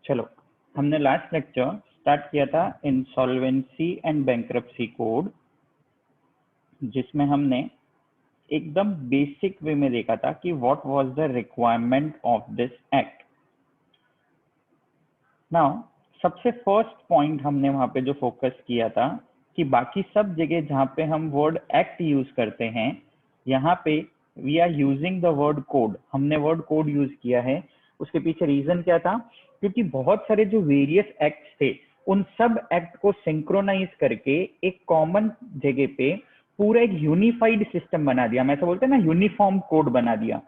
चलो, हमने last lecture start किया था इंसॉल्वेंसी एंड बैंक्रप्सी कोड, जिसमें हमने एकदम बेसिक वे में देखा था कि what was the requirement of this act. Now सबसे फर्स्ट पॉइंट हमने वहां पे जो फोकस किया था कि बाकी सब जगह जहां पे हम वर्ड एक्ट यूज करते हैं, यहाँ पे we are using the word code. हमने वर्ड कोड यूज किया है। उसके पीछे रीजन क्या था? क्योंकि बहुत सारे जो वेरियस एक्ट्स थे, उन सब एक्ट को सिंक्रोनाइज करके एक कॉमन जगह पे पूरा एक यूनिफाइड सिस्टम बना दिया। हम ऐसा बोलते हैं ना, यूनिफॉर्म कोड बना दिया।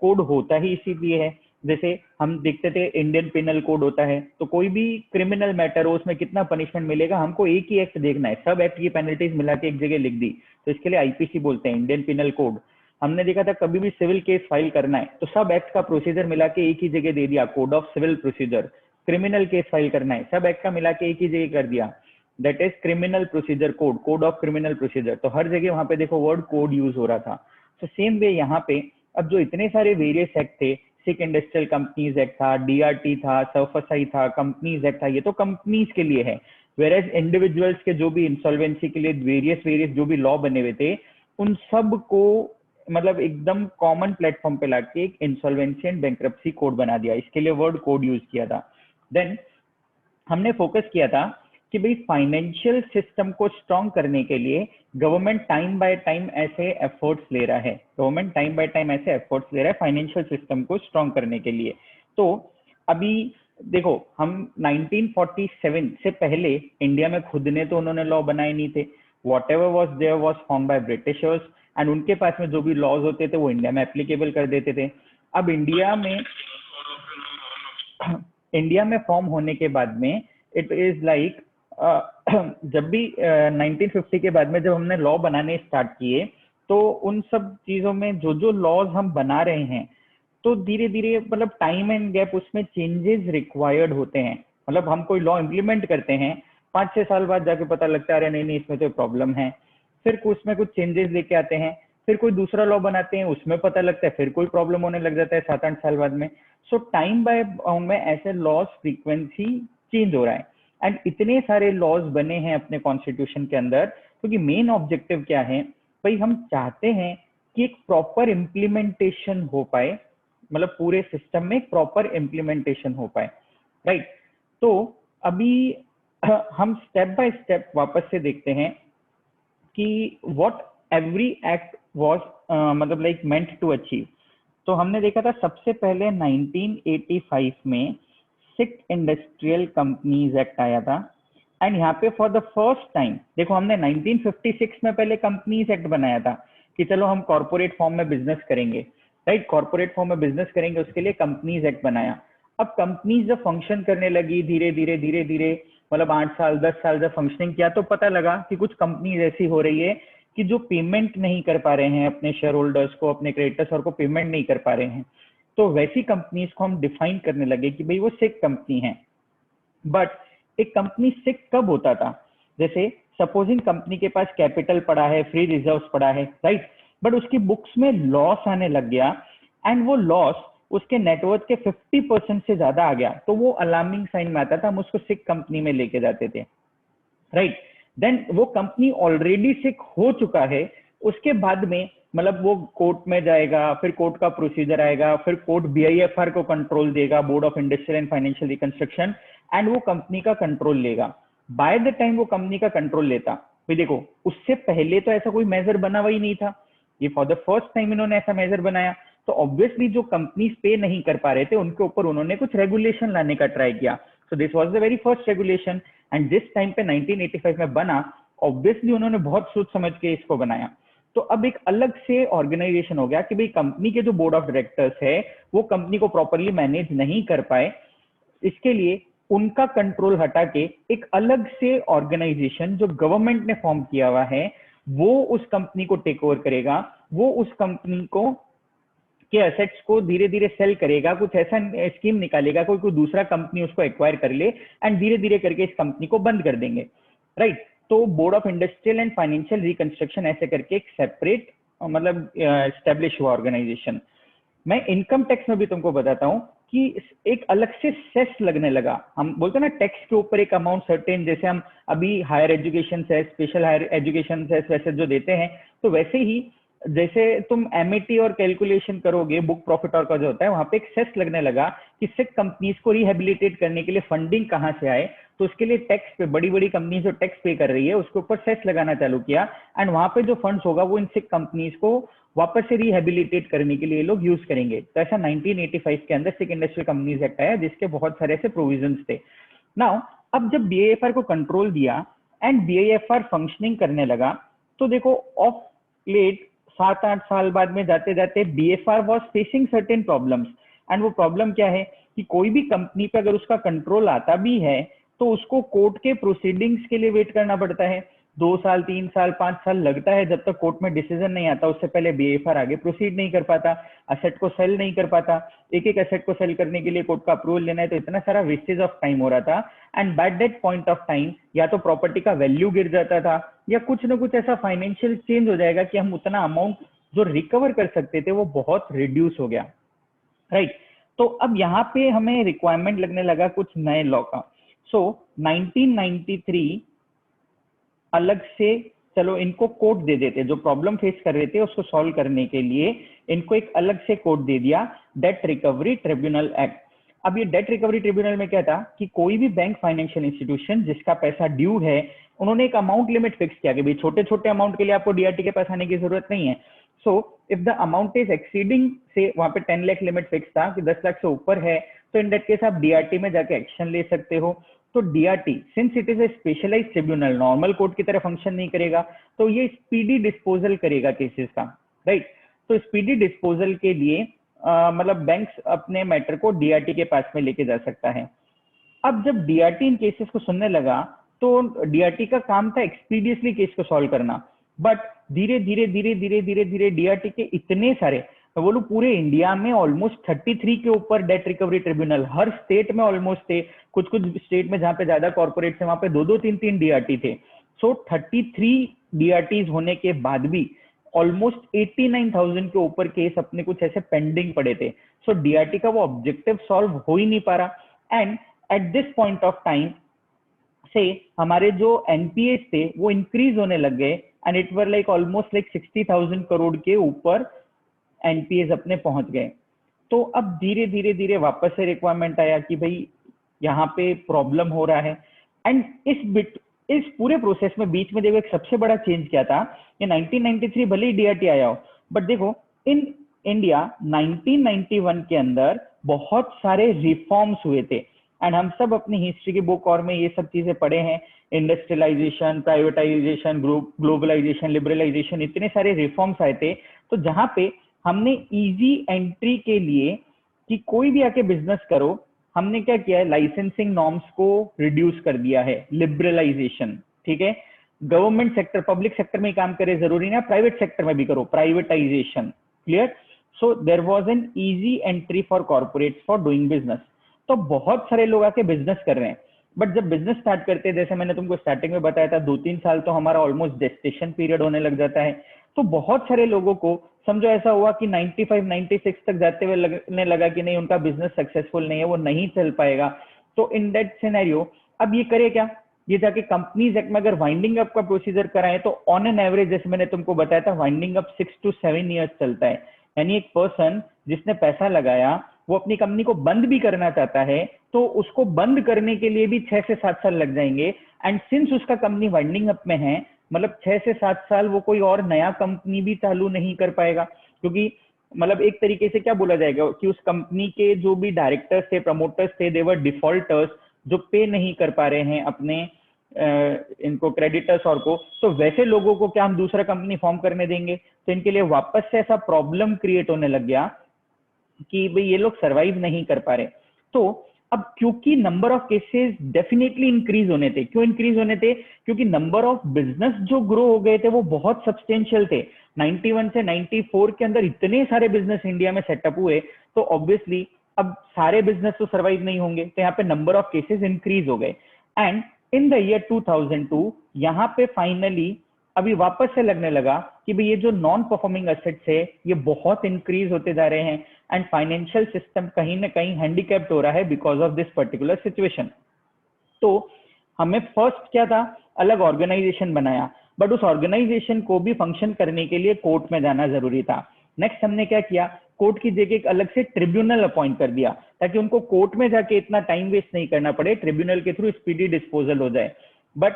कोड होता ही इसीलिए है, जैसे हम देखते थे इंडियन पिनल कोड होता है, तो कोई भी क्रिमिनल मैटर हो उसमें कितना पनिशमेंट मिलेगा, हमको एक ही एक्ट देखना है, सब एक्ट की पेनल्टीज मिला के एक जगह लिख दी, तो इसके लिए आईपीसी बोलते हैं, इंडियन पिनल कोड। हमने देखा था कभी भी सिविल केस फाइल करना है तो सब एक्ट का प्रोसीजर मिला के एक ही जगह दे दिया, code of civil procedure. Criminal case file करना है, सब एक्ट का मिला के एक ही जगह कर दिया, that is criminal procedure code, code of criminal procedure. तो हर जगह वहां पे देखो वर्ड कोड यूज हो रहा था। तो सेम वे यहाँ पे अब जो इतने सारे वेरियस एक्ट थे, सिक इंडस्ट्रियल कंपनीज एक्ट था, डीआरटी था, सरफसाई था, कंपनीज एक्ट था, ये तो कंपनीज के लिए है। वेरएज इंडिविजुअल्स के जो भी इंसॉल्वेंसी के लिए वेरियस जो भी लॉ बने हुए थे, उन सब को मतलब एकदम कॉमन प्लेटफॉर्म पे लाके एक इंसॉल्वेंसी एंड बैंक्रप्सी कोड बना दिया। इसके लिए वर्ड कोड यूज किया था। देन हमने फोकस किया था कि भाई फाइनेंशियल सिस्टम को स्ट्रॉन्ग करने के लिए गवर्नमेंट टाइम बाय टाइम ऐसे एफर्ट्स ले रहा है, गवर्नमेंट टाइम बाय टाइम ऐसे एफर्ट्स ले रहा है फाइनेंशियल सिस्टम को स्ट्रॉन्ग करने के लिए। तो अभी देखो, हम 1947 से पहले इंडिया में खुद ने तो उन्होंने लॉ बनाए नहीं थे। Whatever was there was form by britishers, and उनके पास में जो भी लॉज होते थे वो इंडिया में एप्लीकेबल कर देते थे। अब इंडिया में फॉर्म होने के बाद में इट इज लाइक जब भी 1950 के बाद में जब हमने लॉ बनाने स्टार्ट किए, तो उन सब चीजों में जो जो लॉज हम बना रहे हैं, तो धीरे धीरे मतलब टाइम एंड गैप उसमें चेंजेस रिक्वायर्ड होते हैं। मतलब हम कोई लॉ इम्प्लीमेंट करते हैं, 5-6 साल बाद जाके पता लगता है अरे नहीं नहीं, इसमें तो प्रॉब्लम है, फिर उसमें कुछ चेंजेस लेके आते हैं, फिर कोई दूसरा लॉ बनाते हैं, उसमें पता लगता है फिर कोई प्रॉब्लम होने लग जाता है 7-8 साल बाद में। सो टाइम बाय में ऐसे लॉज फ्रीक्वेंसी चेंज हो रहा है। एंड इतने सारे लॉज बने हैं अपने कॉन्स्टिट्यूशन के अंदर, क्योंकि मेन ऑब्जेक्टिव क्या है भाई, हम चाहते हैं कि एक प्रॉपर इम्प्लीमेंटेशन हो पाए, मतलब पूरे सिस्टम में प्रॉपर इम्प्लीमेंटेशन हो पाए, राइट। तो अभी हम स्टेप बाय स्टेप वापस से देखते हैं कि व्हाट एवरी एक्ट वाज मतलब लाइक मेंट टू अचीव। तो हमने देखा था सबसे पहले 1985 में सिक इंडस्ट्रियल कंपनीज एक्ट आया था। एंड यहाँ पे फॉर द फर्स्ट टाइम देखो, हमने 1956 में पहले कंपनीज एक्ट बनाया था कि चलो हम कॉर्पोरेट फॉर्म में बिजनेस करेंगे, राइट, कॉर्पोरेट फॉर्म में बिजनेस करेंगे, उसके लिए कंपनीज एक्ट बनाया। अब कंपनीज जब फंक्शन करने लगी धीरे धीरे मतलब 8 साल 10 साल जब फंक्शनिंग किया, तो पता लगा कि कुछ कंपनीज ऐसी हो रही है कि जो पेमेंट नहीं कर पा रहे हैं अपने शेयर होल्डर्स को, अपने क्रेडिटर्स और को पेमेंट नहीं कर पा रहे हैं। तो वैसी कंपनीज को हम डिफाइन करने लगे कि भाई वो सिक कंपनी है। बट एक कंपनी सिक कब होता था? जैसे सपोजिंग कंपनी के पास कैपिटल पड़ा है, फ्री रिजर्व्स पड़ा है, राइट, बट उसकी बुक्स में लॉस आने लग गया, एंड वो लॉस उसके नेटवर्थ के 50% से ज्यादा आ गया, तो वो अलार्मिंग साइन में आता था, हम उसको सिक कंपनी में लेके जाते थे, राइट। देन वो कंपनी ऑलरेडी सिक हो चुका है, उसके बाद में मतलब वो कोर्ट में जाएगा, फिर कोर्ट का प्रोसीजर आएगा, फिर कोर्ट बीआईएफआर को कंट्रोल देगा, board of industrial and financial reconstruction, and वो कंपनी का कंट्रोल लेगा। बाय द टाइम वो कंपनी का कंट्रोल लेता, फिर देखो उससे पहले तो ऐसा कोई मेजर बना हुआ ही नहीं था, ये फॉर द फर्स्ट टाइम इन्होंने ऐसा मेजर बनाया। तो ऑब्वियसली जो कंपनीज पे नहीं कर पा रहे थे उनके ऊपर उन्होंने कुछ रेगुलेशन लाने का ट्राई किया। सो this was the very first regulation, and जिस टाइम पे 1985 में बना, ऑब्वियसली उन्होंने बहुत सोच समझ के इसको बनाया। तो अब एक अलग से ऑर्गेनाइजेशन हो गया कि भाई कंपनी के जो बोर्ड ऑफ डायरेक्टर्स है वो कंपनी को प्रॉपरली मैनेज नहीं कर पाए, इसके लिए उनका कंट्रोल हटा के एक अलग से ऑर्गेनाइजेशन जो गवर्नमेंट ने फॉर्म किया हुआ है वो उस कंपनी को टेक ओवर करेगा, वो उस कंपनी को के एसेट्स को धीरे धीरे सेल करेगा, कुछ ऐसा स्कीम निकालेगा, कोई दूसरा कंपनी उसको एक्वायर कर ले, एंड धीरे धीरे करके इस कंपनी को बंद कर देंगे, राइट। तो board of industrial and financial reconstruction ऐसे करके एक सेपरेट मतलब एस्टेब्लिश हुआ ऑर्गेनाइजेशन। मैं इनकम टैक्स में भी तुमको बताता हूँ कि एक अलग से सेस लगने लगा। हम बोलते हैं ना टैक्स के ऊपर एक अमाउंट सर्टेन, जैसे हम अभी higher education cess, special higher education cess वैसे जो देते हैं, तो वैसे ही जैसे तुम एमएटी और कैलकुलेशन करोगे बुक प्रॉफिट और का जो होता है, वहां पे एक सेस लगने लगा कि सिर्फ कंपनीज को रिहेबिलिटेट करने के लिए फंडिंग कहाँ से आए, तो उसके लिए टैक्स पे बड़ी बड़ी कंपनी जो टैक्स पे कर रही है उसके ऊपर सेस लगाना चालू किया। एंड वहां पे जो फंड्स होगा वो इन सिख कंपनीज को वापस से रिहेबिलिटेट करने के लिए लोग यूज करेंगे। तो ऐसा 1985 के अंदर सिख इंडस्ट्रियल कंपनीज एक्ट आया, जिसके बहुत सारे ऐसे प्रोविजंस थे। नाउ अब जब बीआईएफआर को कंट्रोल दिया एंड बीआईएफआर फंक्शनिंग करने लगा, तो देखो ऑफ लेट 7-8 साल बाद में जाते जाते BIFR was facing certain problems. And वो प्रॉब्लम क्या है कि कोई भी कंपनी पे अगर उसका कंट्रोल आता भी है तो उसको कोर्ट के प्रोसीडिंग्स के लिए वेट करना पड़ता है। 2 साल 3 साल 5 साल लगता है जब तक कोर्ट में डिसीजन नहीं आता, उससे पहले बीएफआर आगे प्रोसीड नहीं कर पाता, असेट को सेल नहीं कर पाता। एक एक असेट को सेल करने के लिए कोर्ट का अप्रूवल लेना है, तो इतना सारा वेस्टेज ऑफ टाइम हो रहा था। And by that point of time या तो प्रॉपर्टी का वैल्यू गिर जाता था या कुछ ना कुछ ऐसा फाइनेंशियल चेंज हो जाएगा कि हम उतना अमाउंट जो रिकवर कर सकते थे वो बहुत रिड्यूस हो गया, राइट। तो अब यहाँ पे हमें रिक्वायरमेंट लगने लगा कुछ नए लॉ का। सो 1993 अलग से चलो इनको कोड दे देते, जो प्रॉब्लम फेस कर रहे थे उसको सॉल्व करने के लिए इनको एक अलग से कोड दे दिया, डेट रिकवरी ट्रिब्यूनल एक्ट। अब ये डेट रिकवरी ट्रिब्यूनल में क्या था कि कोई भी बैंक फाइनेंशियल इंस्टीट्यूशन जिसका पैसा ड्यू है, उन्होंने एक अमाउंट लिमिट फिक्स किया कि भाई छोटे छोटे अमाउंट के लिए आपको डीआरटी के पास आने की जरूरत नहीं है। So if the amount is exceeding, से वहां पे 10 लाख लिमिट फिक्स था कि 10 लाख से ऊपर है, तो इन दैट केस आप डीआरटी में जाके एक्शन ले सकते हो। तो DRT since it is a specialised tribunal, normal court की तरह फंक्शन नहीं करेगा, तो ये स्पीडी डिस्पोजल करेगा केसेस का, राइट। तो स्पीडी डिस्पोजल के लिए मतलब बैंक्स अपने मैटर को डीआरटी के पास में लेके जा सकता है। अब जब डीआरटी इन केसेस को सुनने लगा तो डीआरटी का काम था एक्सपीडियसली केस को सॉल्व करना, बट धीरे धीरे धीरे धीरे धीरे धीरे डीआरटी के इतने सारे, मैं बोलूं पूरे इंडिया में ऑलमोस्ट 33 के ऊपर डेट रिकवरी ट्रिब्यूनल हर स्टेट में ऑलमोस्ट थे। कुछ कुछ स्टेट में जहां पे ज्यादा कॉर्पोरेट थे वहां पे 2-2 3-3 डीआरटी थे। सो 33 डीआरटीज होने के बाद भी ऑलमोस्ट 89,000 के ऊपर केस अपने कुछ ऐसे पेंडिंग पड़े थे। सो डीआरटी का वो ऑब्जेक्टिव सॉल्व हो ही नहीं पा रहा। And at this point of time से हमारे जो एनपीएस थे वो इंक्रीज होने लग गए and it were like almost like 60,000 crore के ऊपर एनपीएस अपने पहुंच गए। तो अब धीरे धीरे धीरे वापस से रिक्वायरमेंट आया कि भाई यहाँ पे प्रॉब्लम हो रहा है। एंड इस पूरे प्रोसेस में बीच में देखो एक सबसे बड़ा चेंज क्या था, ये 1993 भले ही डीआरटी आया हो, बट देखो इन इंडिया 1991 के अंदर बहुत सारे रिफॉर्म्स हुए थे। एंड हम सब अपनी हिस्ट्री की बुक और में ये सब चीजें पढ़े हैं, इंडस्ट्रियलाइजेशन, प्राइवेटाइजेशन, ग्लोबलाइजेशन, लिबरलाइजेशन, इतने सारे रिफॉर्म्स आए थे। तो जहाँ पे हमने इजी एंट्री के लिए कि कोई भी आके बिजनेस करो, हमने क्या किया है, लाइसेंसिंग नॉर्म्स को रिड्यूस कर दिया है, लिबरलाइजेशन, ठीक है। गवर्नमेंट सेक्टर, पब्लिक सेक्टर में काम करे जरूरी नहीं, प्राइवेट सेक्टर में भी करो, privatisation, clear. So there was an easy entry for corporates for doing business. तो बहुत सारे लोग आके बिजनेस कर रहे हैं, बट जब बिजनेस स्टार्ट करते हैं, जैसे मैंने तुमको स्टार्टिंग में बताया था, 2-3 साल तो हमारा ऑलमोस्ट जेस्टेशन पीरियड होने लग जाता है। तो बहुत सारे लोगों को समझो ऐसा हुआ कि 95-96 तक जाते हुए लगने लगा कि नहीं उनका बिजनेस सक्सेसफुल नहीं है, वो नहीं चल पाएगा। तो इन दैट सिनेरियो अब ये करे क्या, ये जाके कंपनीज एक्ट में अगर वाइंडिंग अप का प्रोसीजर कराएं तो ऑन एन एवरेज, जैसे मैंने तुमको बताया था, वाइंडिंग अप 6 to 7 ईयर्स चलता है। यानी एक पर्सन जिसने पैसा लगाया वो अपनी कंपनी को बंद भी करना चाहता है तो उसको बंद करने के लिए भी 6 से 7 साल लग जाएंगे। एंड सिंस उसका कंपनी वाइंडिंग अप में है, मतलब 6 से 7 साल वो कोई और नया कंपनी भी चालू नहीं कर पाएगा, क्योंकि मतलब एक तरीके से क्या बोला जाएगा कि उस कंपनी के जो भी डायरेक्टर्स थे, प्रमोटर्स थे, देवर डिफॉल्टर्स, जो पे नहीं कर पा रहे हैं अपने इनको क्रेडिटर्स और को, तो वैसे लोगों को क्या हम दूसरा कंपनी फॉर्म करने देंगे। तो इनके लिए वापस से ऐसा प्रॉब्लम क्रिएट होने लग गया कि भाई ये लोग सरवाइव नहीं कर पा रहे। तो अब क्योंकि number of cases definitely increase होने थे, क्यों इंक्रीज होने थे, क्योंकि नंबर ऑफ बिजनेस जो ग्रो हो गए थे वो बहुत सब्सटेंशियल थे। 91 से 94 के अंदर इतने सारे बिजनेस इंडिया में सेटअप हुए, तो ऑब्वियसली अब सारे बिजनेस तो सर्वाइव नहीं होंगे, तो यहाँ पे नंबर ऑफ केसेस इंक्रीज हो गए। एंड इन द ईयर 2002 यहाँ पे फाइनली अभी वापस से लगने लगा कि भाई ये जो नॉन परफॉर्मिंग एसेट्स है ये बहुत इंक्रीज होते जा रहे हैं। एंड फाइनेंशियल सिस्टम कहीं ना कहीं हैंडीकैप्ड हो रहा है because of this particular situation. तो हमें फर्स्ट क्या था, अलग ऑर्गेनाइजेशन बनाया, बट उस ऑर्गेनाइजेशन को भी फंक्शन करने के लिए कोर्ट में जाना जरूरी था। नेक्स्ट हमने क्या किया, कोर्ट की जगह एक अलग से ट्रिब्यूनल अपॉइंट कर दिया ताकि उनको कोर्ट में जाके इतना टाइम वेस्ट नहीं करना पड़े, ट्रिब्यूनल के थ्रू स्पीडी डिस्पोजल हो जाए। बट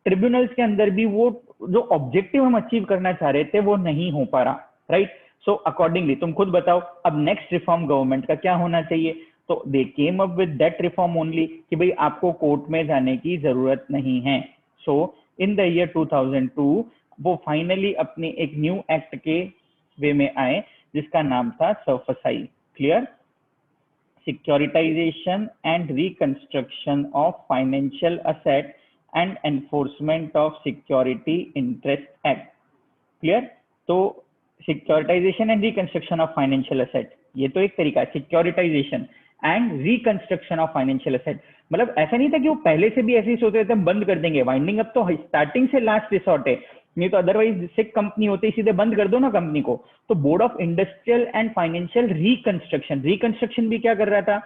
ट्रिब्यूनल्स के अंदर भी वो जो ऑब्जेक्टिव हम अचीव करना चाह रहे थे वो नहीं हो पा रहा, राइट। सो अकॉर्डिंगली तुम खुद बताओ अब नेक्स्ट रिफॉर्म गवर्नमेंट का क्या होना चाहिए। तो they came up with that reform only कि भाई आपको कोर्ट में जाने की जरूरत नहीं है। सो इन द ईयर 2002 वो फाइनली अपने एक न्यू एक्ट के वे में आए जिसका नाम था SARFAESI, clear, securitisation and reconstruction of financial asset and enforcement of security interest act, clear. तो securitisation and reconstruction of financial asset, ये तो एक तरीका है, securitisation and reconstruction of financial asset. मतलब ऐसा नहीं था कि वो पहले से भी ऐसे ही सोच रहे थे हम बंद कर देंगे, वाइंडिंग अप तो स्टार्टिंग से लास्ट रिसोर्ट है, नहीं तो अदरवाइज सिक कंपनी होती सीधे बंद कर दो ना कंपनी को। तो board of industrial and financial reconstruction, reconstruction भी क्या कर रहा था,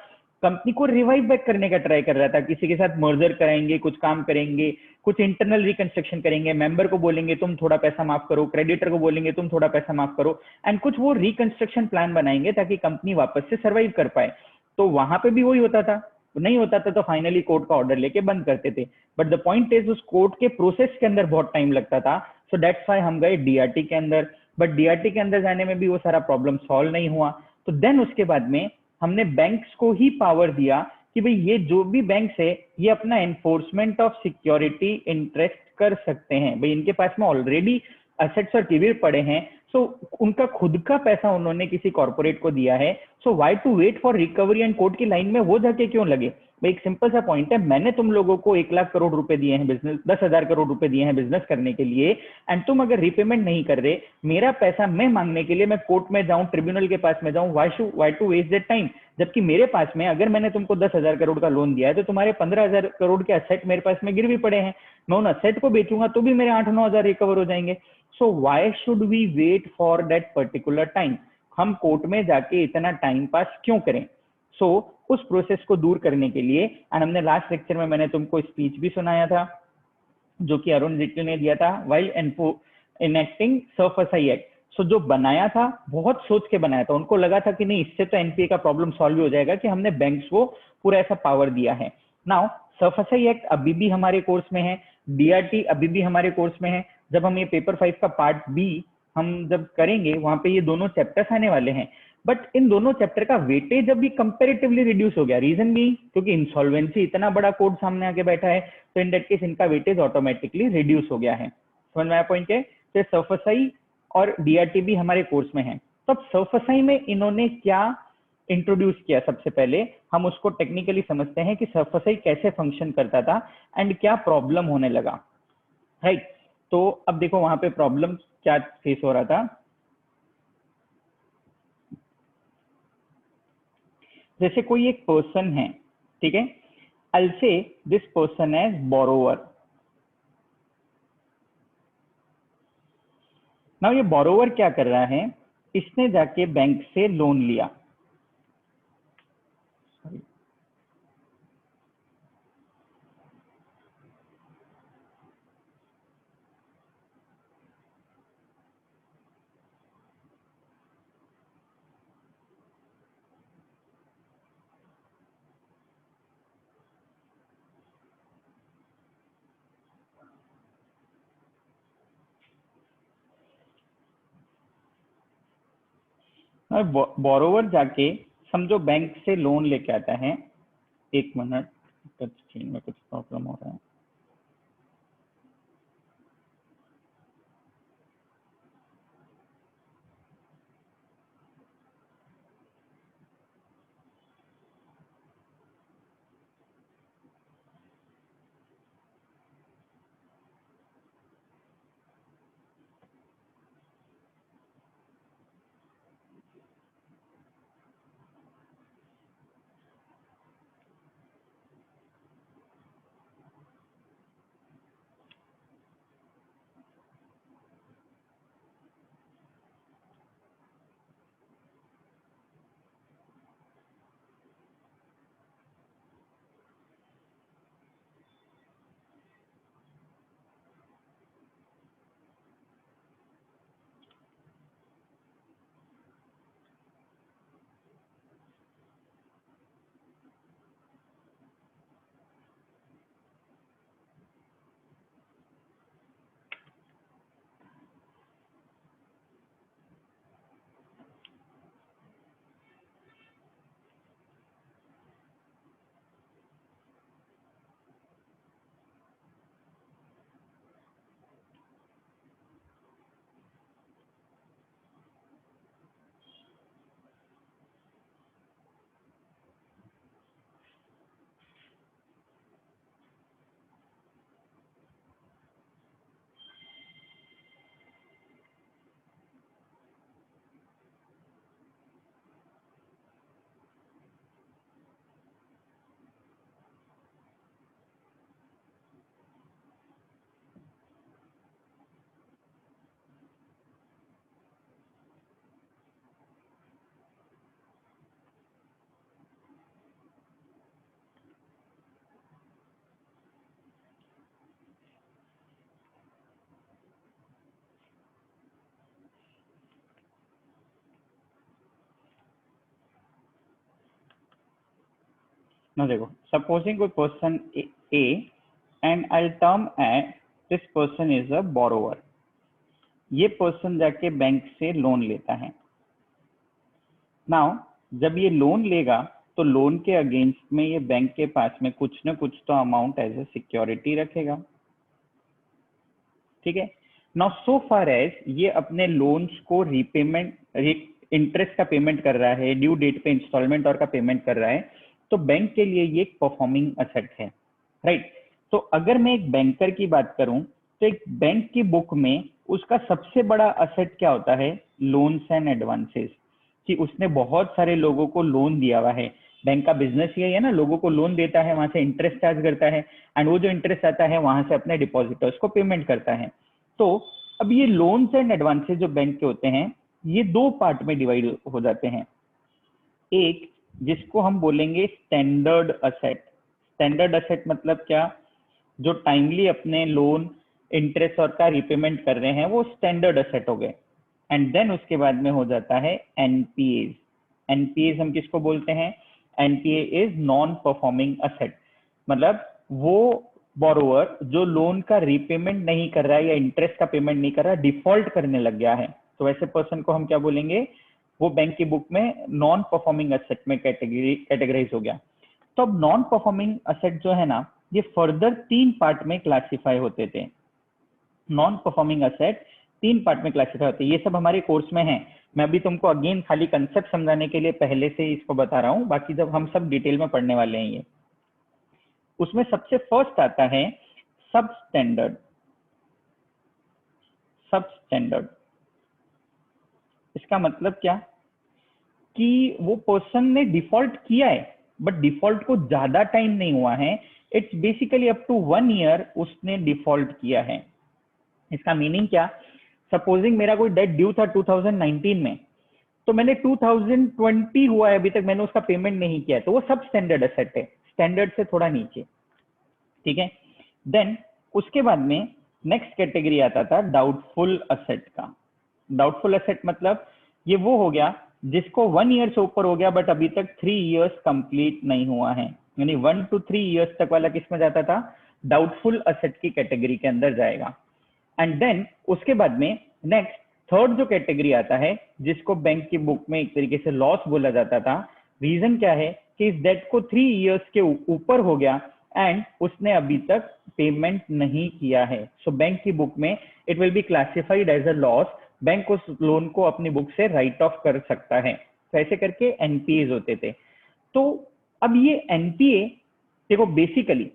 कंपनी को रिवाइव बैक करने का ट्राई कर रहा था, किसी के साथ मर्जर कराएंगे, कुछ काम करेंगे, कुछ इंटरनल रिकंस्ट्रक्शन करेंगे, मेंबर को बोलेंगे तुम थोड़ा पैसा माफ करो, क्रेडिटर को बोलेंगे तुम थोड़ा पैसा माफ करो, एंड कुछ वो रिकंस्ट्रक्शन प्लान बनाएंगे ताकि कंपनी वापस से सर्वाइव कर पाए। तो वहां पे भी वही होता था, नहीं होता था तो फाइनली कोर्ट का ऑर्डर लेके बंद करते थे। बट द पॉइंट इज उस कोर्ट के प्रोसेस के अंदर बहुत टाइम लगता था, सो दैट्स व्हाई हम गए डीआरटी के अंदर। बट डीआरटी के अंदर जाने में भी वो सारा प्रॉब्लम सॉल्व नहीं हुआ। तो देन उसके बाद में हमने बैंक्स को ही पावर दिया कि भाई ये जो भी बैंक्स है ये अपना एनफोर्समेंट ऑफ सिक्योरिटी इंटरेस्ट कर सकते हैं, भाई इनके पास में ऑलरेडी असेट्स और किविर पड़े हैं, सो उनका खुद का पैसा उन्होंने किसी कॉर्पोरेट को दिया है, so why to wait for recovery and court की लाइन में वो जाके क्यों लगे। भाई एक सिंपल सा पॉइंट है, मैंने तुम लोगों को 1 लाख करोड़ रुपए दिए हैं बिजनेस, 10,000 करोड़ रुपए दिए हैं बिजनेस करने के लिए, एंड तुम अगर रिपेमेंट नहीं कर रहे, मेरा पैसा मैं मांगने के लिए मैं कोर्ट में जाऊं, ट्रिब्यूनल के पास में जाऊं, why to waste that time. जबकि मेरे पास में अगर मैंने तुमको 10,000 करोड़ का लोन दिया है तो तुम्हारे 15,000 करोड़ के असेट मेरे पास में गिरवी पड़े हैं, मैं उन असेट को बेचूंगा तो भी मेरे 8-9 हजार रिकवर हो जाएंगे। So why should we wait for that particular time, हम कोर्ट में जाके इतना टाइम पास क्यों करें। सो उस प्रोसेस को दूर करने के लिए, एंड हमने लास्ट लेक्चर में मैंने तुमको स्पीच भी सुनाया था जो कि अरुण जेटली ने दिया था वाइल इनेक्टिंग सरफसाई एक्ट। सो जो बनाया था बहुत सोच के बनाया था, उनको लगा था कि नहीं इससे तो एनपीए का प्रॉब्लम सॉल्व हो जाएगा कि हमने बैंक्स को पूरा ऐसा पावर दिया है। नाउ सरफसाई एक्ट अभी भी हमारे कोर्स में है, डीआरटी अभी भी हमारे कोर्स में है। जब हम ये पेपर 5 का पार्ट बी हम जब करेंगे वहां पे ये दोनों चैप्टर्स आने वाले हैं, बट इन दोनों चैप्टर का वेटेज अभी कंपेरेटिवली रिड्यूस हो गया। रीजन भी क्योंकि इंसॉल्वेंसी इतना बड़ा कोड सामने आके बैठा है, तो इन दैट केस इनका वेटेज ऑटोमेटिकली रिड्यूस हो गया है। समझ में आया पॉइंट है। तो सरफसाई और डीआरटी भी हमारे कोर्स में है। तो अब सरफसाई में इन्होंने क्या इंट्रोड्यूस किया, सबसे पहले हम उसको टेक्निकली समझते हैं कि सरफसाई कैसे फंक्शन करता था एंड क्या प्रॉब्लम होने लगा, राइट। तो अब देखो वहां पे प्रॉब्लम क्या फेस हो रहा था। जैसे कोई एक पर्सन है, ठीक है, I'll say this person as borrower। Now ये बोरोवर क्या कर रहा है, इसने जाके बैंक से लोन लिया। बोरोवर जाके समझो बैंक से लोन लेके आता है, एक मिनट टच स्क्रीन में कुछ प्रॉब्लम हो रहा है। ना देखो, सपोजिंग कोई person A and I term at this person is a borrower. ये पर्सन जाके बैंक से लोन लेता है। नाउ जब ये लोन लेगा तो लोन के अगेंस्ट में ये बैंक के पास में कुछ ना कुछ तो अमाउंट एज ए सिक्योरिटी रखेगा, ठीक है। नाउ सो फार एज ये अपने लोन्स को रीपेमेंट, इंटरेस्ट का पेमेंट कर रहा है, ड्यू डेट पे इंस्टॉलमेंट और का पेमेंट कर रहा है, तो बैंक के लिए ये एक परफॉर्मिंग असेट है, राइट। तो अगर मैं एक बैंकर की बात करूं तो एक बैंक की बुक में उसका सबसे बड़ा असेट क्या होता है? लोन्स एंड एडवांसेस, कि उसने बहुत सारे लोगों को लोन दिया हुआ है। बैंक का बिजनेस ये है ना, लोगों को लोन देता है, वहां से इंटरेस्ट चार्ज करता है, एंड वो जो इंटरेस्ट आता है वहां से अपने डिपॉजिटर्स को पेमेंट करता है। तो अब ये लोन्स एंड एडवांसेस जो बैंक के होते हैं, ये दो पार्ट में डिवाइड हो जाते हैं। एक जिसको हम बोलेंगे स्टैंडर्ड असेट। स्टैंडर्ड असेट मतलब क्या? जो टाइमली अपने लोन इंटरेस्ट और का रिपेमेंट कर रहे हैं, वो स्टैंडर्ड असेट हो गए। एंड देन उसके बाद में हो जाता है एनपीएज। एनपीएज हम किसको बोलते हैं? NPA is non performing asset, मतलब वो बोरोवर जो लोन का रीपेमेंट नहीं कर रहा है या इंटरेस्ट का पेमेंट नहीं कर रहा, डिफॉल्ट करने लग गया है, तो वैसे पर्सन को हम क्या बोलेंगे? वो बैंक की बुक में नॉन परफॉर्मिंग असेट में कैटेगराइज हो गया। तो अब नॉन परफॉर्मिंग असेट जो है ना, ये फर्दर 3 पार्ट में क्लासिफाई होते थे। नॉन परफॉर्मिंग असेट 3 पार्ट में क्लासिफाई होते हैं, ये सब हमारे कोर्स में है। मैं अभी तुमको अगेन खाली कंसेप्ट समझाने के लिए पहले से ही इसको बता रहा हूँ, बाकी जब हम सब डिटेल में पढ़ने वाले हैं ये। उसमें सबसे फर्स्ट आता है सब स्टैंडर्ड। सब स्टैंडर्ड इसका मतलब क्या? कि वो पर्सन ने डिफॉल्ट किया है, बट डिफॉल्ट को ज्यादा टाइम नहीं हुआ है। It's basically up to 1 year उसने डिफॉल्ट किया है। इसका मीनिंग क्या? सपोजिंग मेरा कोई डेट ड्यू था 2019 में, तो मैंने 2020 हुआ है, अभी तक मैंने उसका पेमेंट नहीं किया है, तो वो सब स्टैंडर्ड असेट है, स्टैंडर्ड से थोड़ा नीचे, ठीक है। देन उसके बाद में नेक्स्ट कैटेगरी आता था डाउटफुल असेट का। डाउटफुल असेट मतलब ये वो हो गया जिसको 1 ईयर से ऊपर हो गया बट अभी तक 3 इयर्स कंप्लीट नहीं हुआ है, यानी 1 to 3 इयर्स तक वाला किस में जाता था? डाउटफुल असेट की कैटेगरी के अंदर जाएगा। एंड देन उसके बाद में नेक्स्ट थर्ड जो कैटेगरी आता है, जिसको बैंक की बुक में एक तरीके से लॉस बोला जाता था। रीजन क्या है? कि इस डेट को 3 इयर्स के ऊपर हो गया एंड उसने अभी तक पेमेंट नहीं किया है, सो बैंक की बुक में it will be classified as a loss. Bank उस लोन को अपनी बुक से राइट ऑफ कर सकता है। तो ऐसे करके एनपीए होते थे। तो अब ये एनपीए देखो, बेसिकली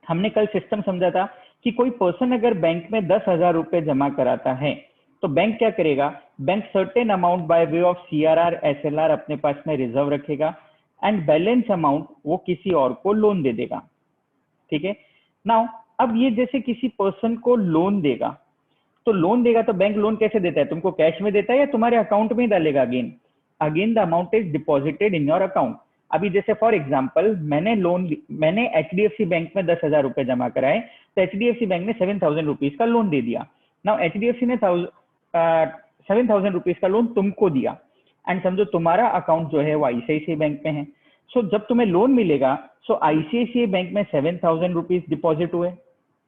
हमने कल सिस्टम समझा था कि कोई पर्सन अगर बैंक में 10,000 रुपए जमा कराता है, तो बैंक क्या करेगा? Bank certain amount by way of CRR SLR अपने पास में रिजर्व रखेगा एंड बैलेंस अमाउंट वो किसी और को लोन दे देगा, ठीक है। नाउ अब ये जैसे किसी पर्सन को लोन देगा, तो लोन देगा तो बैंक लोन कैसे देता है? तुमको कैश में देता है या तुम्हारे अकाउंट में ही डालेगा? Again again the amount is deposited in your account. अभी जैसे फॉर एग्जांपल मैंने एचडीएफसी बैंक में 10,000 रुपए जमा कराए, तो एचडीएफसी बैंक ने 7,000 रुपीज का लोन दे दिया। नाउ एचडीएफसी ने 7,000 रुपीज का लोन तुमको दिया एंड समझो तुम्हारा अकाउंट जो है वो आईसीआईसीआई बैंक में है। सो जब तुम्हें लोन मिलेगा, सो आईसीआईसीआई बैंक में 7,000 रुपीज डिपॉजिट हुए,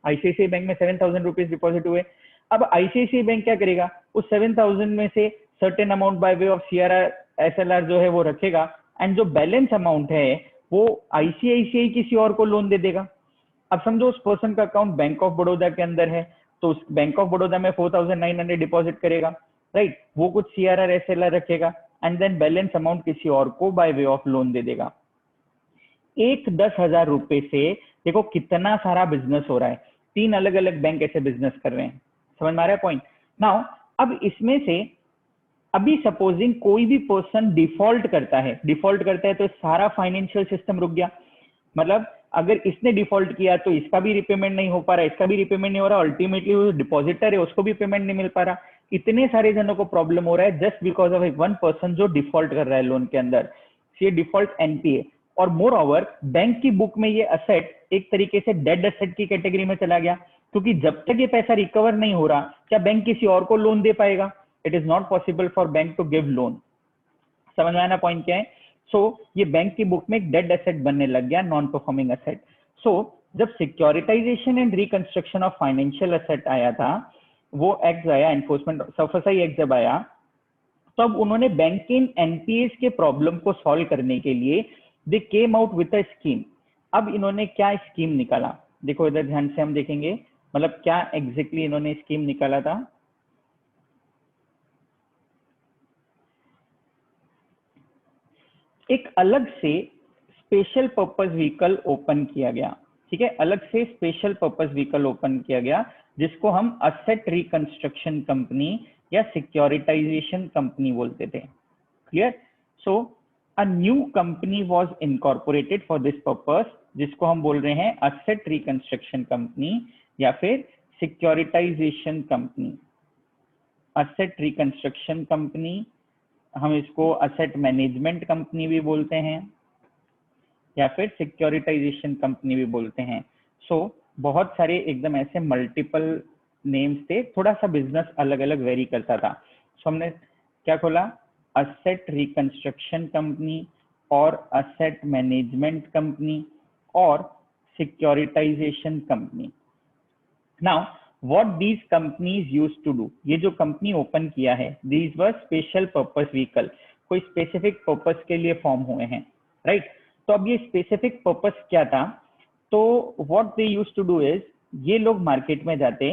आईसीआईसीआई बैंक में 7,000 रुपीज डिपॉजिट हुए। अब आईसीआईसीआई बैंक क्या करेगा? उस 7,000 में से certain amount by way of CRR SLR जो है वो रखेगा एंड जो बैलेंस अमाउंट है वो आईसीआईसीआई किसी और को लोन दे देगा। अब समझो उस पर्सन का अकाउंट बैंक ऑफ बड़ौदा के अंदर है, तो उस बैंक ऑफ बड़ौदा में 4,900 डिपॉजिट करेगा, राइट। वो कुछ सीआरआर एसएलआर रखेगा एंड देन बैलेंस अमाउंट किसी और को बाय वे ऑफ लोन दे देगा। एक 10,000 रुपए से देखो कितना सारा बिजनेस हो रहा है। 3 अलग अलग बैंक ऐसे बिजनेस कर रहे हैं, समझ में आ रहा है पॉइंट? नाउ अब इसमें से अभी सपोजिंग कोई भी पर्सन डिफॉल्ट करता है, तो सारा फाइनेंशियल सिस्टम रुक गया। मतलब अगर इसने डिफॉल्ट किया तो इसका भी रिपेमेंट नहीं हो पा रहा, इसका भी रिपेमेंट नहीं हो रहा, अल्टीमेटली वो डिपॉजिटर है उसको भी पेमेंट नहीं मिल पा रहा। इतने सारे जनों को प्रॉब्लम हो रहा है जस्ट बिकॉज ऑफ एक वन पर्सन जो डिफॉल्ट कर रहा है लोन के अंदर। ये डिफॉल्ट एनपीए, और मोर ओवर बैंक की बुक में ये असेट एक तरीके से डेड असेट की कैटेगरी में चला गया, क्योंकि जब तक ये पैसा रिकवर नहीं हो रहा, क्या बैंक किसी और को लोन दे पाएगा? It is not possible for bank to give loan. समझ में आना पॉइंट क्या है? सो ये बैंक की बुक में एक डेड एसेट बनने लग गया, नॉन परफॉर्मिंग एसेट। सो जब securitisation and reconstruction of financial asset आया था, वो एक्ट आया, एनफोर्समेंट सरफसाई एक्ट जब आया, तब उन्होंने बैंकिंग एनपीएस के प्रॉब्लम को सॉल्व करने के लिए they came out with a scheme. अब इन्होंने क्या स्कीम निकाला, देखो इधर ध्यान से हम देखेंगे, मतलब क्या एग्जैक्टली इन्होंने स्कीम निकाला था। एक अलग से स्पेशल पर्पस व्हीकल ओपन किया गया, ठीक है, अलग से स्पेशल पर्पस व्हीकल ओपन किया गया, जिसको हम असेट रिकंस्ट्रक्शन कंपनी या सिक्योरिटाइजेशन कंपनी बोलते थे। Clear? So a new company was incorporated for this purpose, जिसको हम बोल रहे हैं असेट रिकंस्ट्रक्शन कंपनी या फिर securitisation company. Asset reconstruction company, हम इसको असेट मैनेजमेंट कंपनी भी बोलते हैं या फिर सिक्योरिटाइजेशन कंपनी भी बोलते हैं। सो बहुत सारे एकदम ऐसे मल्टीपल नेम्स थे, थोड़ा सा बिजनेस अलग अलग वेरी करता था। सो हमने क्या खोला, असेट रिकंस्ट्रक्शन कंपनी और असेट मैनेजमेंट कंपनी और securitisation company. Now what these companies used to do, ये जो कंपनी ओपन किया है, these were special purpose vehicle, कोई स्पेसिफिक पर्पस के लिए फॉर्म हुए हैं, राइट? तो अब ये स्पेसिफिक पर्पस क्या था, तो what they used to do is, ये लोग मार्केट में जाते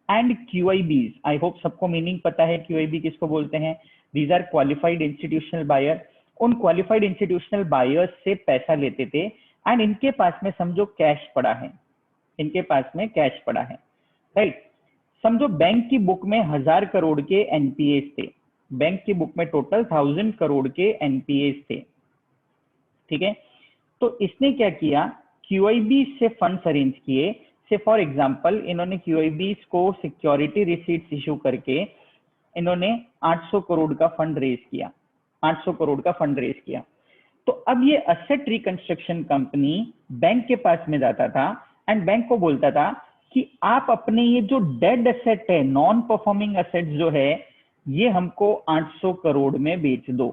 एंड QIBs, आई होप सबको मीनिंग पता है QIB किसको बोलते हैं, these are qualified institutional buyer. उन क्वालिफाइड इंस्टीट्यूशनल बायर्स से पैसा लेते थे एंड इनके पास में समझो कैश पड़ा है, इनके पास में कैश पड़ा है, राइट? समझो बैंक की बुक में 1000 करोड़ के एनपीएस थे, बैंक की बुक में टोटल 1000 करोड़ के एनपीएस थे, ठीक है? तो इसने क्या किया, क्यूआईबी से फंड्स अरेंज किए, से फॉर एग्जांपल इन्होंने क्यूआईबी को सिक्योरिटी रिसीट्स इशू करके इन्होंने 800 करोड़ का फंड रेज किया, 800 करोड़ का फंड रेज किया। तो अब ये असेट रिकंस्ट्रक्शन कंपनी बैंक के पास में जाता था एंड बैंक को बोलता था कि आप अपने ये जो डेड एसेट है, नॉन परफॉर्मिंग एसेट जो है, ये हमको 800 करोड़ में बेच दो,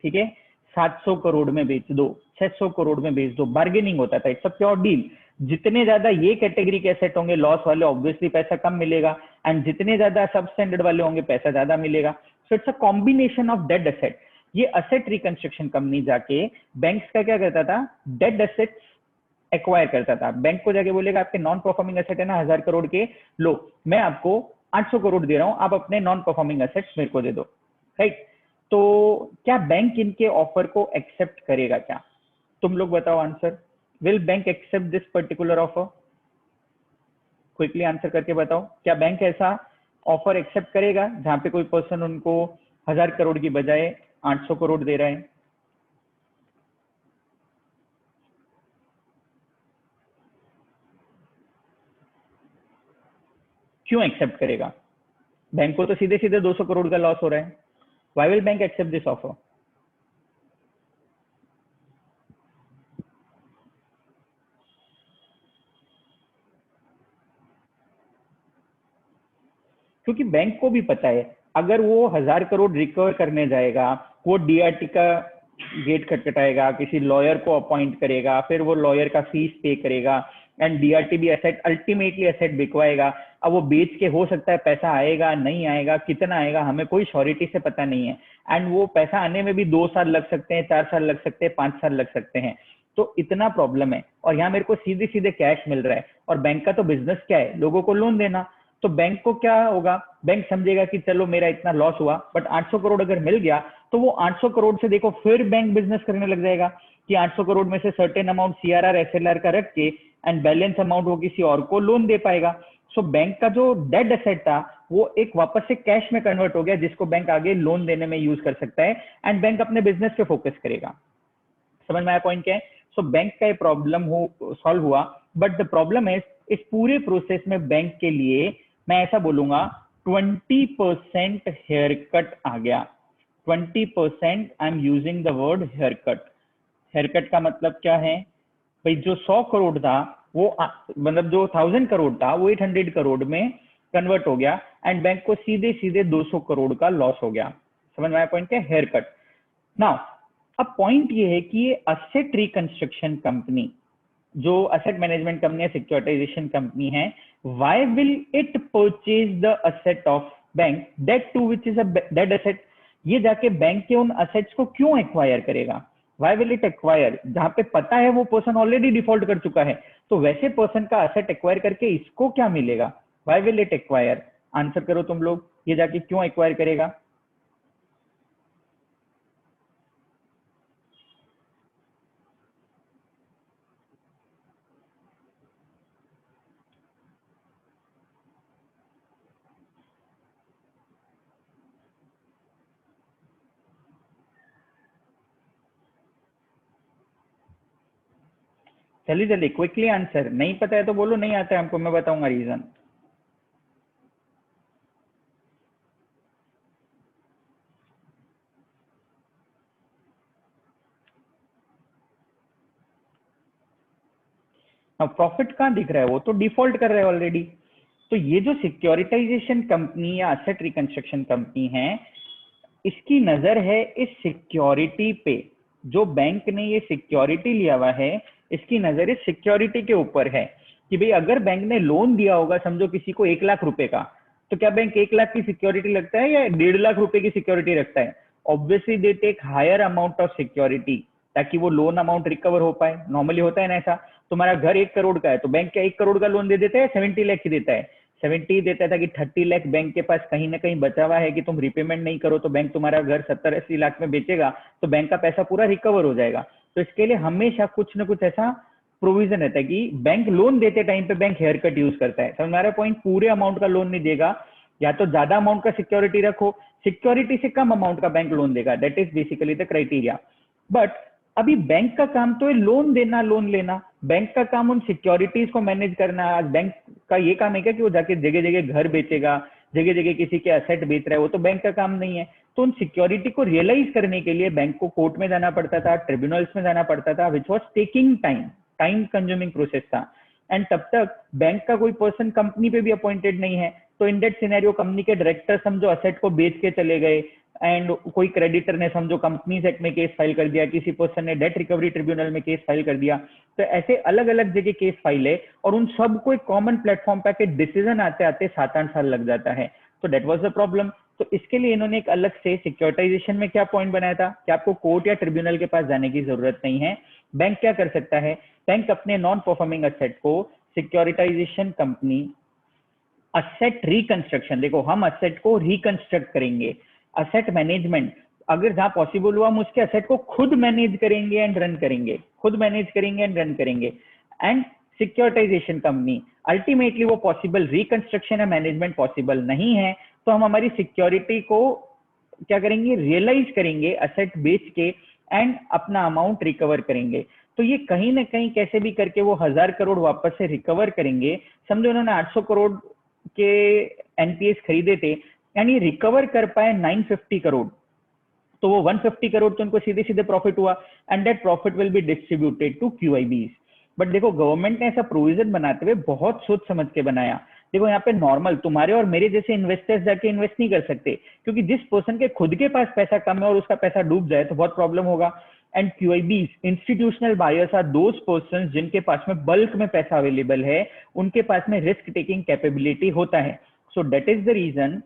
ठीक है, 700 करोड़ में बेच दो, 600 करोड़ में बेच दो। बार्गेनिंग होता था, इट्स अ प्योर डील। जितने ज्यादा ये कैटेगरी के एसेट होंगे लॉस वाले, ऑब्वियसली पैसा कम मिलेगा, एंड जितने ज्यादा सब स्टैंडर्ड वाले होंगे पैसा ज्यादा मिलेगा। So it's a combination of dead asset. ये असेट रिकंस्ट्रक्शन कंपनी जाके बैंक्स का क्या करता था, डेड एसेट्स एक्वायर करता था। बैंक को जाके बोलेगा आपके नॉन परफॉर्मिंग एसेट है ना 1000 करोड़ के, लो मैं आपको 800 करोड़ दे रहा हूं, आप अपने नॉन परफॉर्मिंग एसेट्स मेरे को दे दो, राइट? तो क्या बैंक इनके ऑफर को एक्सेप्ट करेगा क्या? तुम लोग बताओ answer. Will bank accept this particular offer? Quickly answer करके बताओ, क्या बैंक ऐसा ऑफर एक्सेप्ट करेगा जहां पे कोई पर्सन उनको 1000 करोड़ की बजाय 800 करोड़ दे रहा है? क्यों एक्सेप्ट करेगा? बैंक को तो सीधे सीधे 200 करोड़ का लॉस हो रहा है। Why will bank accept this offer? क्योंकि बैंक को भी पता है अगर वो 1000 करोड़ रिकवर करने जाएगा, वो डीआरटी का गेट खटखटाएगा, किसी लॉयर को अपॉइंट करेगा, फिर वो लॉयर का फीस पे करेगा एंड डीआरटी भी एसेट, अल्टीमेटली एसेट बिकवाएगा। अब वो बेच के हो सकता है पैसा आएगा, नहीं आएगा, कितना आएगा हमें कोई श्योरिटी से पता नहीं है, एंड वो पैसा आने में भी 2 साल लग सकते हैं, 4 साल लग सकते हैं, 5 साल लग सकते हैं। तो इतना प्रॉब्लम है, और यहाँ मेरे को सीधे सीधे कैश मिल रहा है, और बैंक का तो बिजनेस क्या है, लोगों को लोन देना। तो बैंक को क्या होगा, बैंक समझेगा कि चलो मेरा इतना लॉस हुआ, बट 800 करोड़ अगर मिल गया तो वो 800 करोड़ से देखो फिर बैंक बिजनेस करने लग जाएगा कि 800 करोड़ में से सर्टेन अमाउंट सीआरआर एसएलआर का रख के एंड बैलेंस अमाउंट वो किसी और को लोन दे पाएगा। सो बैंक का जो डेड एसेट था वो एक वापस से कैश में कन्वर्ट हो गया, जिसको बैंक आगे लोन देने में यूज कर सकता है, एंड बैंक अपने बिजनेस पे फोकस करेगा। समझ में आया पॉइंट क्या है? सो बैंक का ये प्रॉब्लम सॉल्व हुआ, बट द प्रॉब्लम है इस पूरे प्रोसेस में बैंक के लिए मैं ऐसा बोलूंगा 20% हेयर कट आ गया। 20%, I am using the word hair cut. Hair cut का मतलब क्या है भाई, जो 100 करोड़ था वो मतलब जो 1000 करोड़ था वो 800 करोड़ में कन्वर्ट हो गया, एंड बैंक को सीधे सीधे 200 करोड़ का लॉस हो गया। समझ में आया पॉइंट क्या? Hair cut. नाउ अब पॉइंट ये है कि ये असेट रिकंस्ट्रक्शन कंपनी, जो असेट मैनेजमेंट कंपनी है, सिक्योरिटाइजेशन कंपनी है, why will it purchase the asset of bank, that too which is a dead asset? ये जाके बैंक के उन असेट्स को क्यों एक्वायर करेगा? Why will it acquire? जहां पे पता है वो पर्सन ऑलरेडी डिफॉल्ट कर चुका है, तो वैसे पर्सन का असेट एक्वायर करके इसको क्या मिलेगा? Why will it acquire? Answer करो तुम लोग, ये जाके क्यों एक्वायर करेगा? जल्दी जल्दी क्विकली आंसर। नहीं पता है तो बोलो, नहीं आता है हमको, मैं बताऊंगा रीजन। अब प्रॉफिट कहाँ दिख रहा है? वो तो डिफॉल्ट कर रहे हैं ऑलरेडी। तो ये जो सिक्योरिटाइजेशन कंपनी या असेट रिकंस्ट्रक्शन कंपनी है, इसकी नजर है इस सिक्योरिटी पे। जो बैंक ने ये सिक्योरिटी लिया हुआ है, इसकी नजर इस सिक्योरिटी के ऊपर है कि भाई अगर बैंक ने लोन दिया होगा, समझो किसी को 1 लाख रुपए का, तो क्या बैंक 1 लाख की सिक्योरिटी लगता है या 1.5 लाख रुपए की सिक्योरिटी रखता है? Obviously they take higher amount of security ताकि वो लोन अमाउंट रिकवर हो पाए। नॉर्मली होता है ना ऐसा। तुम्हारा घर 1 करोड़ का है तो बैंक क्या 1 करोड़ का लोन दे देता है? 70 लाख की देता है? 70 देता था कि 30 लाख बैंक के पास कहीं ना कहीं बचा हुआ है कि तुम रिपेमेंट नहीं करो तो बैंक तुम्हारा घर 70-80 लाख में बेचेगा, तो बैंक का पैसा पूरा रिकवर हो जाएगा। तो इसके लिए हमेशा कुछ ना कुछ ऐसा प्रोविजन रहता है कि बैंक लोन देते टाइम पे बैंक हेयर कट यूज करता है। समझ में आ रहा है पॉइंट? पूरे अमाउंट का लोन नहीं देगा, या तो ज्यादा अमाउंट का सिक्योरिटी रखो, सिक्योरिटी से कम अमाउंट का बैंक लोन देगा। That is basically the criteria. But अभी बैंक का काम तो है लोन देना, लोन लेना। बैंक का काम उन सिक्योरिटीज को मैनेज करना। आज बैंक का ये काम है क्या कि वो जाके जगह जगह घर बेचेगा, जगह जगह किसी के असेट बेच रहा है? वो तो बैंक का काम नहीं है। तो उन सिक्योरिटी को रियलाइज करने के लिए बैंक को कोर्ट में जाना पड़ता था, ट्रिब्यूनल्स में जाना पड़ता था, which was taking time, time consuming process था। एंड तब तक बैंक का कोई पर्सन कंपनी पे भी अपॉइंटेड नहीं है। तो इन दैट सिनेरियो कंपनी के डायरेक्टर समझो असेट को बेच के चले गए, एंड कोई क्रेडिटर ने समझो कंपनीज एक्ट में केस फाइल कर दिया, किसी पर्सन ने डेट रिकवरी ट्रिब्यूनल में केस फाइल कर दिया। तो ऐसे अलग अलग जगह केस फाइल है और उन सबको एक कॉमन प्लेटफॉर्म पे डिसीजन आते आते 7-8 साल लग जाता है। तो डेट वॉज द प्रॉब्लम। तो इसके लिए इन्होंने एक अलग से सिक्योरिटाइजेशन में क्या पॉइंट बनाया था कि आपको कोर्ट या ट्रिब्यूनल के पास जाने की जरूरत नहीं है। बैंक क्या कर सकता है? बैंक अपने नॉन परफॉर्मिंग असेट को सिक्योरिटाइजेशन कंपनी असेट रिकंस्ट्रक्शन, देखो हम असेट को रिकंस्ट्रक्ट करेंगे, असेट मैनेजमेंट, अगर जहां पॉसिबल हुआ हम उसके असेट को खुद मैनेज करेंगे एंड रन करेंगे, खुद मैनेज करेंगे एंड रन करेंगे। एंड सिक्योरिटाइजेशन कंपनी अल्टीमेटली वो पॉसिबल रिकंस्ट्रक्शन या मैनेजमेंट पॉसिबल नहीं है, तो हम हमारी सिक्योरिटी को क्या करेंगे? रियलाइज करेंगे असेट बेच के एंड अपना अमाउंट रिकवर करेंगे। तो ये कहीं ना कहीं कैसे भी करके वो 1000 करोड़ वापस से रिकवर करेंगे। समझो उन्होंने 800 करोड़ के एनपीएस खरीदे थे एंड ये रिकवर कर पाए 950 करोड़, तो वो 150 करोड़ तो उनको सीधे सीधे प्रॉफिट हुआ and that profit will be distributed to QIBs. But देखो गवर्नमेंट ने ऐसा प्रोविजन बनाते हुए बहुत सोच समझ के बनाया। देखो यहाँ पे नॉर्मल तुम्हारे और मेरे जैसे इन्वेस्टर्स जाके इन्वेस्ट नहीं कर सकते, क्योंकि जिस पर्सन के खुद के पास पैसा कम है और उसका पैसा डूब जाए तो बहुत प्रॉब्लम होगा। And QIBs institutional buyers are those person जिनके पास में बल्क में पैसा अवेलेबल है, उनके पास में रिस्क टेकिंग कैपेबिलिटी होता है। So that is the reason,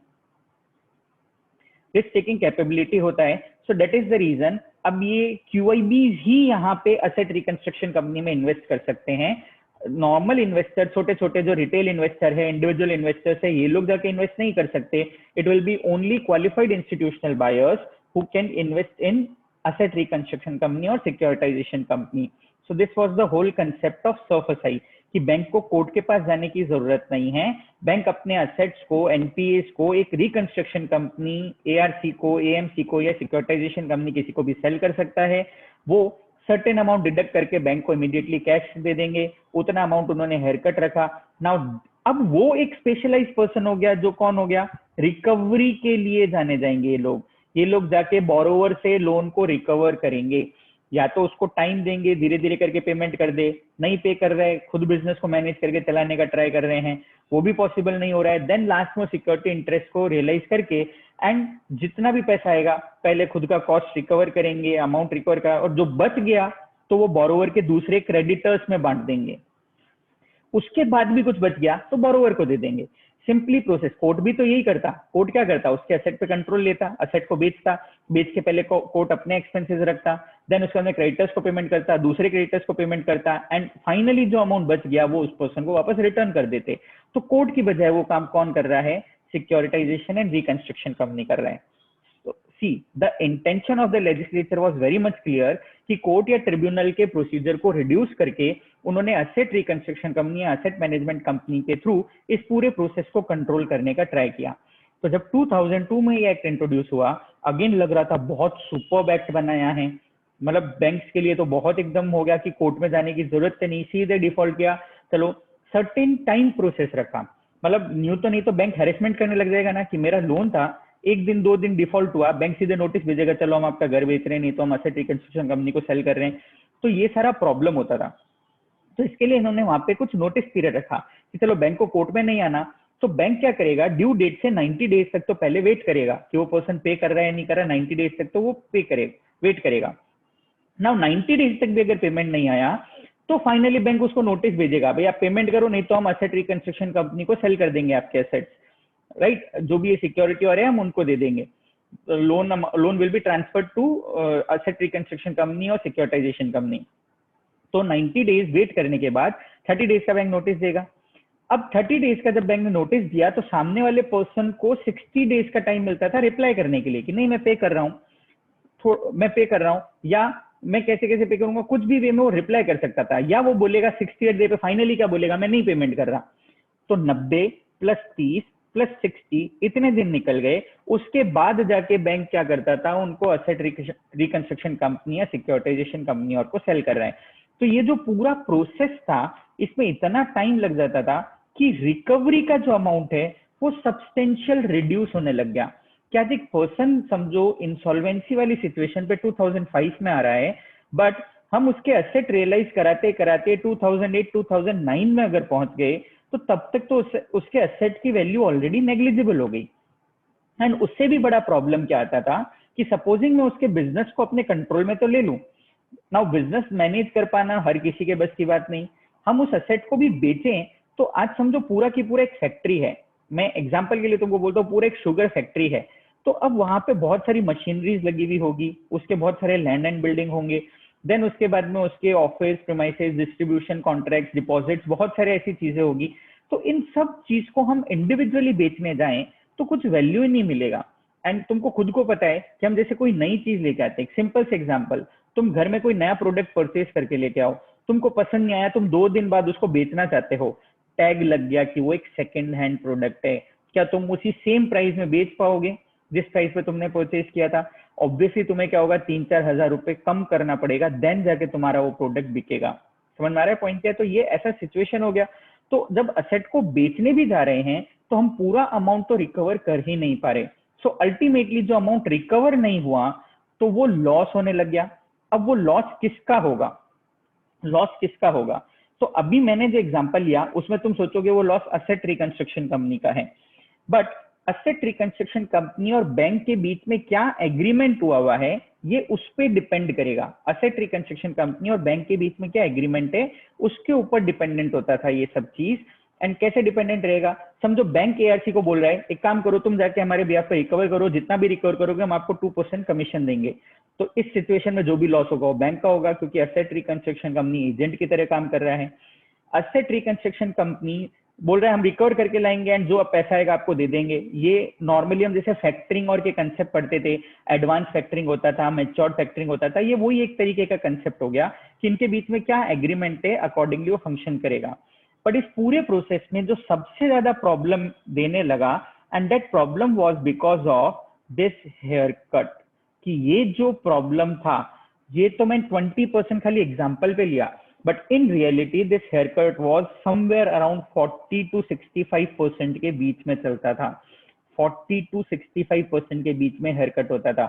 risk taking capability होता है। So that is the reason अब ये क्यूआईबीज ही यहाँ पे असेट रिकंस्ट्रक्शन कंपनी में इन्वेस्ट कर सकते हैं। नॉर्मल इन्वेस्टर, छोटे छोटे जो रिटेल इन्वेस्टर है, इंडिविजुअल इन्वेस्टर्स है, ये लोग जाके इन्वेस्ट नहीं कर सकते। It will be only qualified institutional buyers who can invest in asset reconstruction company और securitization company. So this was the whole concept of SAFER कि बैंक को कोर्ट के पास जाने की जरूरत नहीं है। बैंक अपने असेट्स को, एनपीएस को एक रिकंस्ट्रक्शन कंपनी, एआरसी को, एएमसी को या सिक्योरिटाइजेशन कंपनी किसी को भी सेल कर सकता है। वो सर्टेन अमाउंट डिडक्ट करके बैंक को इमीडिएटली कैश दे देंगे, उतना अमाउंट उन्होंने हेयर कट रखा। नाउ अब वो एक स्पेशलाइज पर्सन हो गया, जो कौन हो गया? रिकवरी के लिए जाने जाएंगे ये लोग। ये लोग जाके बोरोवर से लोन को रिकवर करेंगे, या तो उसको टाइम देंगे, धीरे धीरे करके पेमेंट कर दे, नहीं पे कर रहे, खुद बिजनेस को मैनेज करके चलाने का ट्राई कर रहे हैं, वो भी पॉसिबल नहीं हो रहा है। देन लास्ट में सिक्योरिटी इंटरेस्ट को रियलाइज करके एंड जितना भी पैसा आएगा पहले खुद का कॉस्ट रिकवर करेंगे, अमाउंट रिकवर करा, और जो बच गया तो वो बोरोवर के दूसरे क्रेडिटर्स में बांट देंगे। उसके बाद भी कुछ बच गया तो बोरोवर को दे देंगे। Simply process. कोर्ट भी तो यही करता। कोर्ट क्या करता, उसके असेट पे कंट्रोल लेता, असेट को बेचता, बेच के पहले कोर्ट अपने एक्सपेंसेस रखता, देन उसके अंदर क्रेडिटर्स को पेमेंट करता, दूसरे क्रेडिटर्स को पेमेंट करता, एंड फाइनली जो अमाउंट बच गया वो उस पर्सन को वापस रिटर्न कर देते। तो कोर्ट की बजाय वो काम कौन कर रहा है, सिक्योरिटाइजेशन एंड रिकंस्ट्रक्शन कंपनी कर रहा है। See the intention of the legislature was very much clear कि कोर्ट या ट्रिब्यूनल के प्रोसीजर को रिड्यूस करके उन्होंने असेट रिकंस्ट्रक्शन कंपनी या असेट मैनेजमेंट कंपनी के थ्रू इस पूरे प्रोसेस को कंट्रोल करने का ट्राई किया। तो जब 2002 में ये एक्ट इंट्रोड्यूस हुआ, अगेन लग रहा था बहुत सुपर्ब एक्ट बनाया है, मतलब बैंक्स के लिए तो बहुत एकदम हो गया कि कोर्ट में जाने की जरूरत नहीं, सीधे डिफॉल्ट किया, चलो सर्टेन टाइम प्रोसेस रखा। मतलब न्यू तो नहीं तो बैंक हैरेसमेंट करने लग जाएगा ना कि मेरा लोन था, एक दिन दो दिन डिफॉल्ट हुआ, बैंक सीधे नोटिस भेजेगा, चलो हम आपका घर बेच रहे हैं, नहीं तो हम असेट रिकंस्ट्रक्शन कंपनी को सेल कर रहे हैं। तो ये सारा प्रॉब्लम होता था। तो इसके लिए इन्होंने वहां पे कुछ नोटिस पीरियड रखा कि चलो बैंक को कोर्ट में नहीं आना, तो बैंक क्या करेगा, ड्यू डेट से 90 डेज तक तो पहले वेट करेगा कि वो पर्सन पे कर रहा है या नहीं कर रहा है। 90 डेज तक तो वो पे करेगा, वेट करेगा। नाउ 90 डेज तक भी अगर पेमेंट नहीं आया तो फाइनली बैंक उसको नोटिस भेजेगा, भाई आप पेमेंट करो, नहीं तो हम असेट रिकंस्ट्रक्शन कंपनी को सेल कर देंगे आपके असेट्स, राइट, जो भी ये सिक्योरिटी और है हम उनको दे देंगे। Loan will be transferred to asset reconstruction company और सिक्योरिटाइजेशन कंपनी। तो 90 डेज वेट करने के बाद 30 डेज का बैंक नोटिस देगा। अब 30 डेज का जब बैंक ने नोटिस दिया तो सामने वाले पर्सन को 60 डेज का टाइम मिलता था रिप्लाई करने के लिए कि नहीं मैं पे कर रहा हूँ, मैं पे कर रहा हूँ, या मैं कैसे कैसे पे करूंगा, कुछ भी वे में वो रिप्लाई कर सकता था। या वो बोलेगा 68 डे पे फाइनली क्या बोलेगा, मैं नहीं पेमेंट कर रहा। तो 90 प्लस 30 प्लस 60 इतने दिन निकल गए। उसके बाद जाके बैंक क्या करता था, उनको असेट रिकंस्ट्रक्शन कंपनी या सिक्योरिटाइजेशन कंपनी और को सेल कर रहा है। तो ये जो पूरा प्रोसेस था इसमें इतना टाइम लग जाता था कि रिकवरी का जो अमाउंट है वो सब्सटेंशियल रिड्यूस होने लग गया। क्या एक पर्सन समझो इंसॉल्वेंसी वाली सिचुएशन पे 2005 में आ रहा है, बट हम उसके असेट रियलाइज कराते कराते 2008-2009 में अगर पहुंच गए तो तब तक तो उसके असेट की वैल्यू ऑलरेडी नेग्लिजिबल हो गई। एंड उससे भी बड़ा प्रॉब्लम क्या आता था कि सपोजिंग मैं उसके बिजनेस को अपने कंट्रोल में तो ले लूं, नाउ बिजनेस मैनेज कर पाना हर किसी के बस की बात नहीं, हम उस असेट को भी बेचें तो आज समझो पूरा की पूरा एक फैक्ट्री है, मैं एग्जांपल के लिए तुमको बोलता हूँ पूरा एक शुगर फैक्ट्री है, तो अब वहां पे बहुत सारी मशीनरीज लगी हुई होगी, उसके बहुत सारे लैंड एंड बिल्डिंग होंगे, देन उसके बाद में उसके office premises distribution contract deposits बहुत सारे ऐसी चीजें होगी। तो इन सब चीज को हम इंडिविजुअली बेचने जाएं तो कुछ वैल्यू ही नहीं मिलेगा। एंड तुमको खुद को पता है कि हम जैसे कोई नई चीज लेके आते हैं, सिंपल से एग्जांपल, तुम घर में कोई नया प्रोडक्ट परचेज करके लेके आओ, तुमको पसंद नहीं आया, तुम 2 दिन बाद उसको बेचना चाहते हो, टैग लग गया कि वो एक सेकेंड हैंड प्रोडक्ट है, क्या तुम उसी सेम प्राइस में बेच पाओगे जिस प्राइस पे तुमने परचेज किया था? ऑब्वियसली तुम्हें क्या होगा, 3-4 हजार रुपए कम करना पड़ेगा, देन जाके तुम्हारा वो प्रोडक्ट बिकेगा। समझ में आ रहा है पॉइंट क्या है? तो ये ऐसा सिचुएशन हो गया। तो जब असेट को बेचने भी जा रहे हैं तो हम पूरा अमाउंट तो रिकवर कर ही नहीं पा रहे। सो अल्टीमेटली जो अमाउंट रिकवर नहीं हुआ तो वो लॉस होने लग गया। अब वो लॉस किसका होगा, लॉस किसका होगा? तो अभी मैंने जो एग्जांपल लिया उसमें तुम सोचोगे वो लॉस असेट रिकंस्ट्रक्शन कंपनी का है, बट असेट रिकंस्ट्रक्शन कंपनी और बैंक के बीच में क्या एग्रीमेंट हुआ है ये उस पर डिपेंड करेगा। असेट रिकंस्ट्रक्शन कंपनी और बैंक के बीच में क्या एग्रीमेंट है उसके ऊपर डिपेंडेंट होता था ये सब चीज। एंड कैसे डिपेंडेंट रहेगा, समझो बैंक एआरसी को बोल रहा है एक काम करो तुम जाके हमारे बिहाफ पे रिकवर करो, जितना भी रिकवर करोगे हम आपको 2% कमीशन देंगे। तो इस सिचुएशन में जो भी लॉस होगा वो बैंक का होगा क्योंकि असेट रिकंस्ट्रक्शन कंपनी एजेंट की तरह काम कर रहा है। असेट रिकंस्ट्रक्शन कंपनी बोल रहा है हम रिकवर करके लाएंगे एंड जो पैसा आएगा आपको दे देंगे। ये नॉर्मली हम जैसे फैक्टरिंग और के कंसेप्ट पढ़ते थे, एडवांस फैक्टरिंग होता था, मैच्योर फैक्टरिंग होता था, ये वही एक तरीके का कंसेप्ट हो गया कि इनके बीच में क्या एग्रीमेंट है अकॉर्डिंगली वो फंक्शन करेगा। बट इस पूरे प्रोसेस में जो सबसे ज्यादा प्रॉब्लम देने लगा and that problem was because of this hair cut, कि ये जो प्रॉब्लम था ये तो मैं 20% खाली एग्जांपल पे लिया, but in reality this hair cut was somewhere around 40 to 65% के बीच में चलता था। 40 to 65% के बीच में हेयर कट होता था।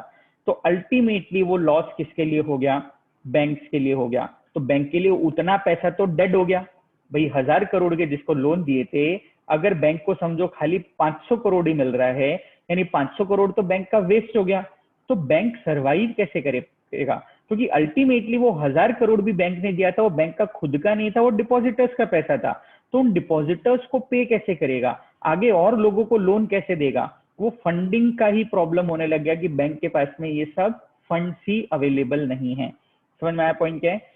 तो अल्टीमेटली वो लॉस किसके लिए हो गया, बैंक्स के लिए हो गया। तो बैंक के लिए उतना पैसा तो डेड हो गया भाई, 1000 करोड़ के जिसको लोन दिए थे, अगर बैंक को समझो खाली 500 करोड़ ही मिल रहा है यानी 500 करोड़ तो बैंक का वेस्ट हो गया। तो बैंक सरवाइव कैसे करेगा, क्योंकि अल्टीमेटली वो 1000 करोड़ भी बैंक ने दिया था, वो बैंक का खुद का नहीं था, वो डिपॉजिटर्स का पैसा था। तो उन डिपॉजिटर्स को पे कैसे करेगा, आगे और लोगों को लोन कैसे देगा, वो फंडिंग का ही प्रॉब्लम होने लग गया कि बैंक के पास में ये सब फंड्स ही अवेलेबल नहीं है। समझ में आया पॉइंट क्या है?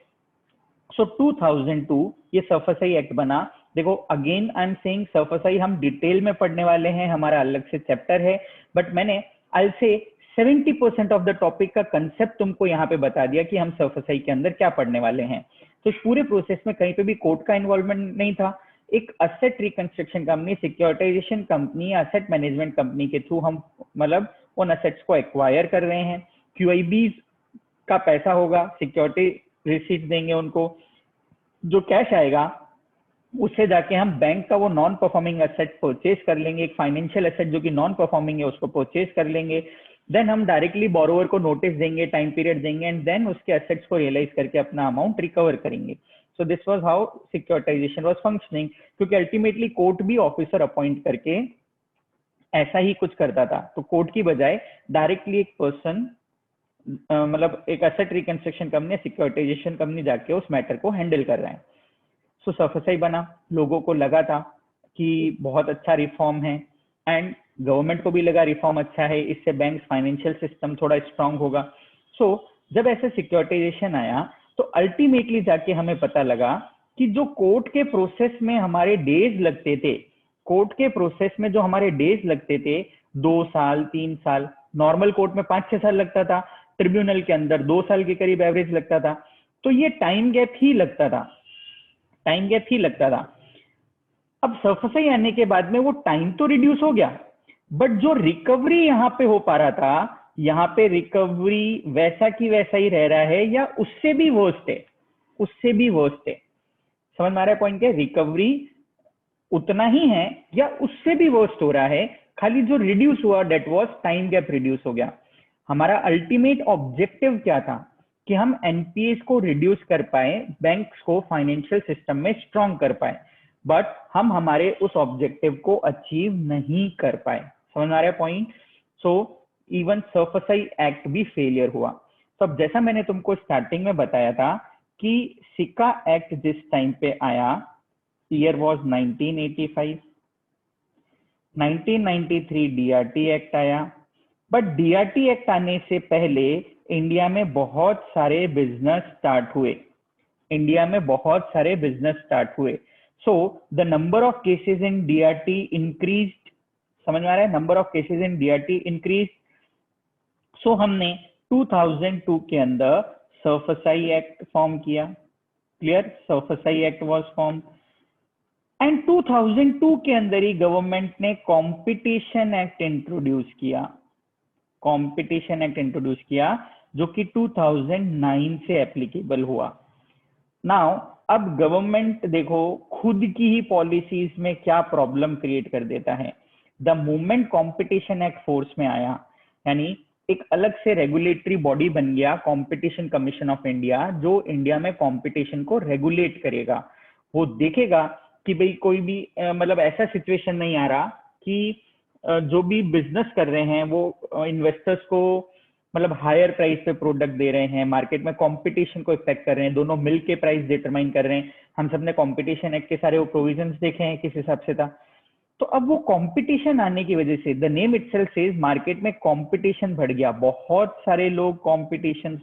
सो 2002 ये सरफसाई एक्ट बना। देखो अगेन आई एम सेइंग सरफसाई हम डिटेल में पढ़ने वाले हैं, हमारा अलग से चैप्टर है, बट मैंने आई से 70% ऑफ द टॉपिक का कंसेप्ट तुमको यहाँ पे बता दिया कि हम सरफसाई के अंदर क्या पढ़ने वाले हैं। तो इस पूरे प्रोसेस में कहीं पे भी कोर्ट का इन्वॉल्वमेंट नहीं था। एक asset reconstruction company, securitisation company, asset management company के थ्रू हम मतलब उन असेट्स को एक्वायर कर रहे हैं। क्यूआईबी का पैसा होगा, सिक्योरिटी रिसीट देंगे उनको, जो कैश आएगा उससे जाके हम बैंक का वो नॉन परफॉर्मिंग एसेट परचेज कर लेंगे, एक फाइनेंशियल एसेट जो कि नॉन परफॉर्मिंग है उसको परचेज कर लेंगे। देन हम डायरेक्टली बोरोवर को नोटिस देंगे, टाइम पीरियड देंगे, एंड देन उसके एसेट्स को रियलाइज करके अपना अमाउंट रिकवर करेंगे। So this was how securitisation was functioning, क्योंकि अल्टीमेटली कोर्ट भी ऑफिसर अपॉइंट करके ऐसा ही कुछ करता था। तो कोर्ट की बजाय डायरेक्टली एक पर्सन मतलब एक asset reconstruction company, securitisation company जाके उस मैटर को हैंडल कर रहे हैं। सो सरफसाई बना, लोगों को लगा था कि बहुत अच्छा रिफॉर्म है, एंड गवर्नमेंट को भी लगा रिफॉर्म अच्छा है, इससे बैंक फाइनेंशियल सिस्टम थोड़ा स्ट्रांग होगा। सो जब ऐसे सिक्योरिटाइजेशन आया तो अल्टीमेटली जाके हमें पता लगा कि जो कोर्ट के प्रोसेस में हमारे डेज लगते थे, कोर्ट के प्रोसेस में जो हमारे डेज लगते थे 2 साल 3 साल, नॉर्मल कोर्ट में 5-6 साल लगता था, ट्रिब्यूनल के अंदर 2 साल के करीब एवरेज लगता था। तो ये टाइम गैप ही लगता था, टाइम गैप ही लगता था। अब सरफसाई आने के बाद में वो टाइम तो रिड्यूस हो गया, बट जो रिकवरी यहाँ पे हो पा रहा था, यहाँ पे रिकवरी वैसा की वैसा ही रह रहा है या उससे भी वर्स्ट है, उससे भी वर्स्ट है। समझ में आ रहा है पॉइंट क्या? रिकवरी उतना ही है या उससे भी वर्स्ट हो रहा है, खाली जो रिड्यूस हुआ debt was time gap reduce हो गया। हमारा अल्टीमेट ऑब्जेक्टिव क्या था कि हम एनपीएस को रिड्यूस कर पाए, बैंक्स को फाइनेंशियल सिस्टम में स्ट्रांग कर पाए, बट हम हमारे उस ऑब्जेक्टिव को अचीव नहीं कर पाए। समझ में आ रहा है पॉइंट? सो इवन सरफसाई एक्ट भी फेलियर हुआ। तो अब जैसा मैंने तुमको स्टार्टिंग में बताया था कि सिक्का एक्ट जिस टाइम पे आया, ईयर वाज 1985, 1993 डीआरटी एक्ट आया, बट डीआरटी एक्ट आने से पहले इंडिया में बहुत सारे बिजनेस स्टार्ट हुए, इंडिया में बहुत सारे बिजनेस स्टार्ट हुए। So the number of cases in DRT increased. समझ में आ रहा है? Number of cases in DRT increase. So हमने 2002 के अंदर सरफसाई एक्ट फॉर्म किया। Clear? SARFAESI act was form, and 2002 के अंदर ही गवर्नमेंट ने कंपटीशन एक्ट इंट्रोड्यूस किया, कंपटीशन एक्ट इंट्रोड्यूस किया जो कि 2009 से एप्लीकेबल हुआ। नाउ अब गवर्नमेंट देखो खुद की ही पॉलिसीज में क्या प्रॉब्लम क्रिएट कर देता है। The moment competition act force में आया, यानी एक अलग से रेगुलेटरी बॉडी बन गया कंपटीशन कमीशन ऑफ इंडिया, जो इंडिया में कंपटीशन को रेगुलेट करेगा। वो देखेगा कि भाई कोई भी मतलब ऐसा सिचुएशन नहीं आ रहा कि जो भी बिजनेस कर रहे हैं वो इन्वेस्टर्स को मतलब हायर प्राइस पे प्रोडक्ट दे रहे हैं, मार्केट में कंपटीशन को इफेक्ट कर रहे हैं, दोनों मिलके प्राइस डिटरमाइन कर रहे हैं। हम सबने कंपटीशन एक्ट के सारे वो प्रोविजंस देखे हैं किस हिसाब से था। तो अब वो कंपटीशन आने की वजह से, the name itself says, market में कंपटीशन बढ़ गया, बहुत सारे लोग कंपटीशन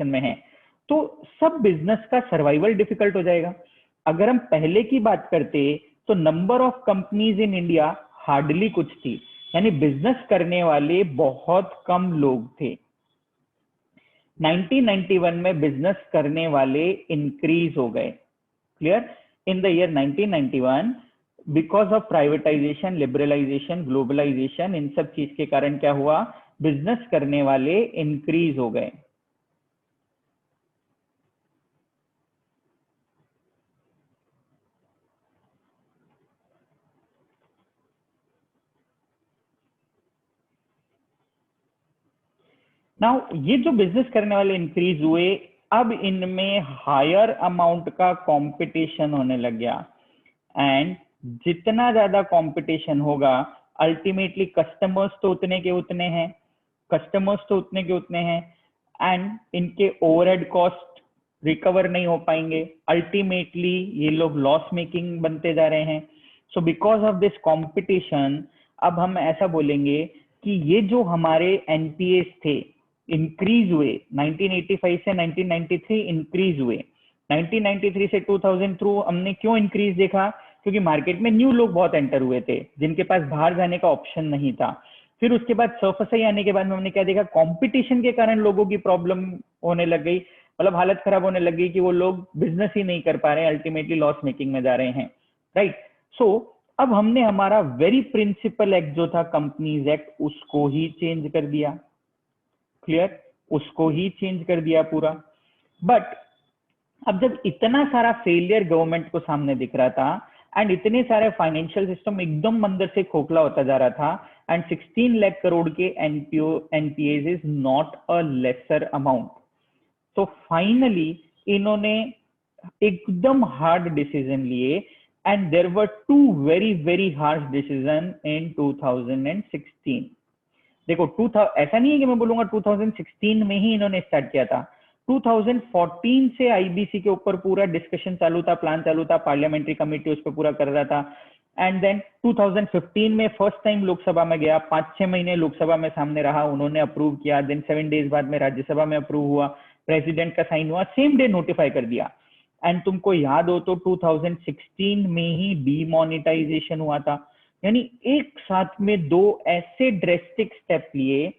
में हैं, तो सब बिजनेस का सर्वाइवल डिफिकल्ट हो जाएगा। अगर हम पहले की बात करते तो number of companies in India hardly कुछ थी, यानी बिजनेस करने वाले बहुत कम लोग थे। 1991 में बिजनेस करने वाले इंक्रीज हो गए। Clear? In the year 1991 because of privatisation, liberalisation, globalisation, इन सब चीज के कारण क्या हुआ, बिजनेस करने वाले इंक्रीज हो गए। नाउ ये जो बिजनेस करने वाले इंक्रीज हुए, अब इनमें हायर अमाउंट का कंपटीशन होने लग गया, एंड जितना ज्यादा कंपटीशन होगा अल्टीमेटली कस्टमर्स तो उतने के उतने हैं, एंड इनके ओवरहेड कॉस्ट रिकवर नहीं हो पाएंगे, अल्टीमेटली ये लोग लॉस मेकिंग बनते जा रहे हैं। So because of this competition अब हम ऐसा बोलेंगे कि ये जो हमारे एनपीएस थे इंक्रीज हुए, 1985 से 1993 इंक्रीज हुए, 1993 से 2000 थ्रू हमने क्यों इंक्रीज देखा, क्योंकि मार्केट में न्यू लोग बहुत एंटर हुए थे जिनके पास बाहर जाने का ऑप्शन नहीं था। फिर उसके बाद सरफेस आने के बाद में हमने क्या देखा, कंपटीशन के कारण लोगों की प्रॉब्लम होने लग गई, मतलब हालत खराब होने लग गई कि वो लोग बिजनेस ही नहीं कर पा रहे हैं, अल्टीमेटली लॉस मेकिंग में जा रहे हैं, राइट। सो अब हमने हमारा वेरी प्रिंसिपल एक्ट जो था कंपनीज एक्ट, उसको ही चेंज कर दिया, क्लियर, उसको ही चेंज कर दिया पूरा। बट अब जब इतना सारा फेलियर गवर्नमेंट को सामने दिख रहा था एंड इतने सारे फाइनेंशियल सिस्टम एकदम अंदर से खोखला होता जा रहा था, एंड 16 लाख करोड़ के NPAs is not a lesser amount, तो फाइनली इन्होंने एकदम हार्ड डिसीजन लिए, and there were two very very harsh decision in 2016। देखो 2000 ऐसा नहीं है कि मैं बोलूंगा 2016 में ही इन्होंने स्टार्ट किया था, 2014 से आईबीसी के ऊपर पूरा डिस्कशन चालू था, प्लान चालू था, पार्लियामेंट्री कमेटी उस पर पूरा कर रहा था, एंड देन 2015 में फर्स्ट टाइम लोकसभा में गया, 5-6 महीने लोकसभा में सामने रहा, उन्होंने अप्रूव किया, देन 7 डेज बाद में राज्यसभा में अप्रूव हुआ, प्रेसिडेंट का साइन हुआ, सेम डे नोटिफाई कर दिया। एंड तुमको याद हो तो 2016 में ही डीमोनेटाइजेशन हुआ था, यानी एक साथ में दो ऐसे ड्रेस्टिक स्टेप लिए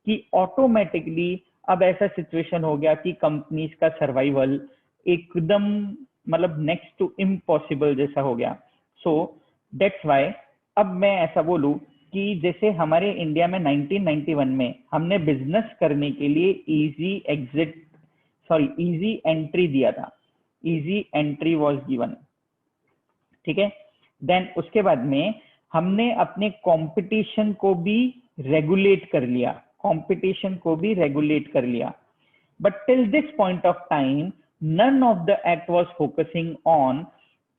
कि ऑटोमेटिकली अब ऐसा सिचुएशन हो गया कि कंपनीज का सर्वाइवल एकदम मतलब नेक्स्ट टू इम्पॉसिबल जैसा हो गया। सो दैट्स व्हाई अब मैं ऐसा बोलूं कि जैसे हमारे इंडिया में 1991 में हमने बिजनेस करने के लिए इजी एंट्री दिया था, इजी एंट्री वाज गिवन, ठीक है। देन उसके बाद में हमने अपने कंपटीशन को भी रेगुलेट कर लिया, but till this point of time none of the act was focusing on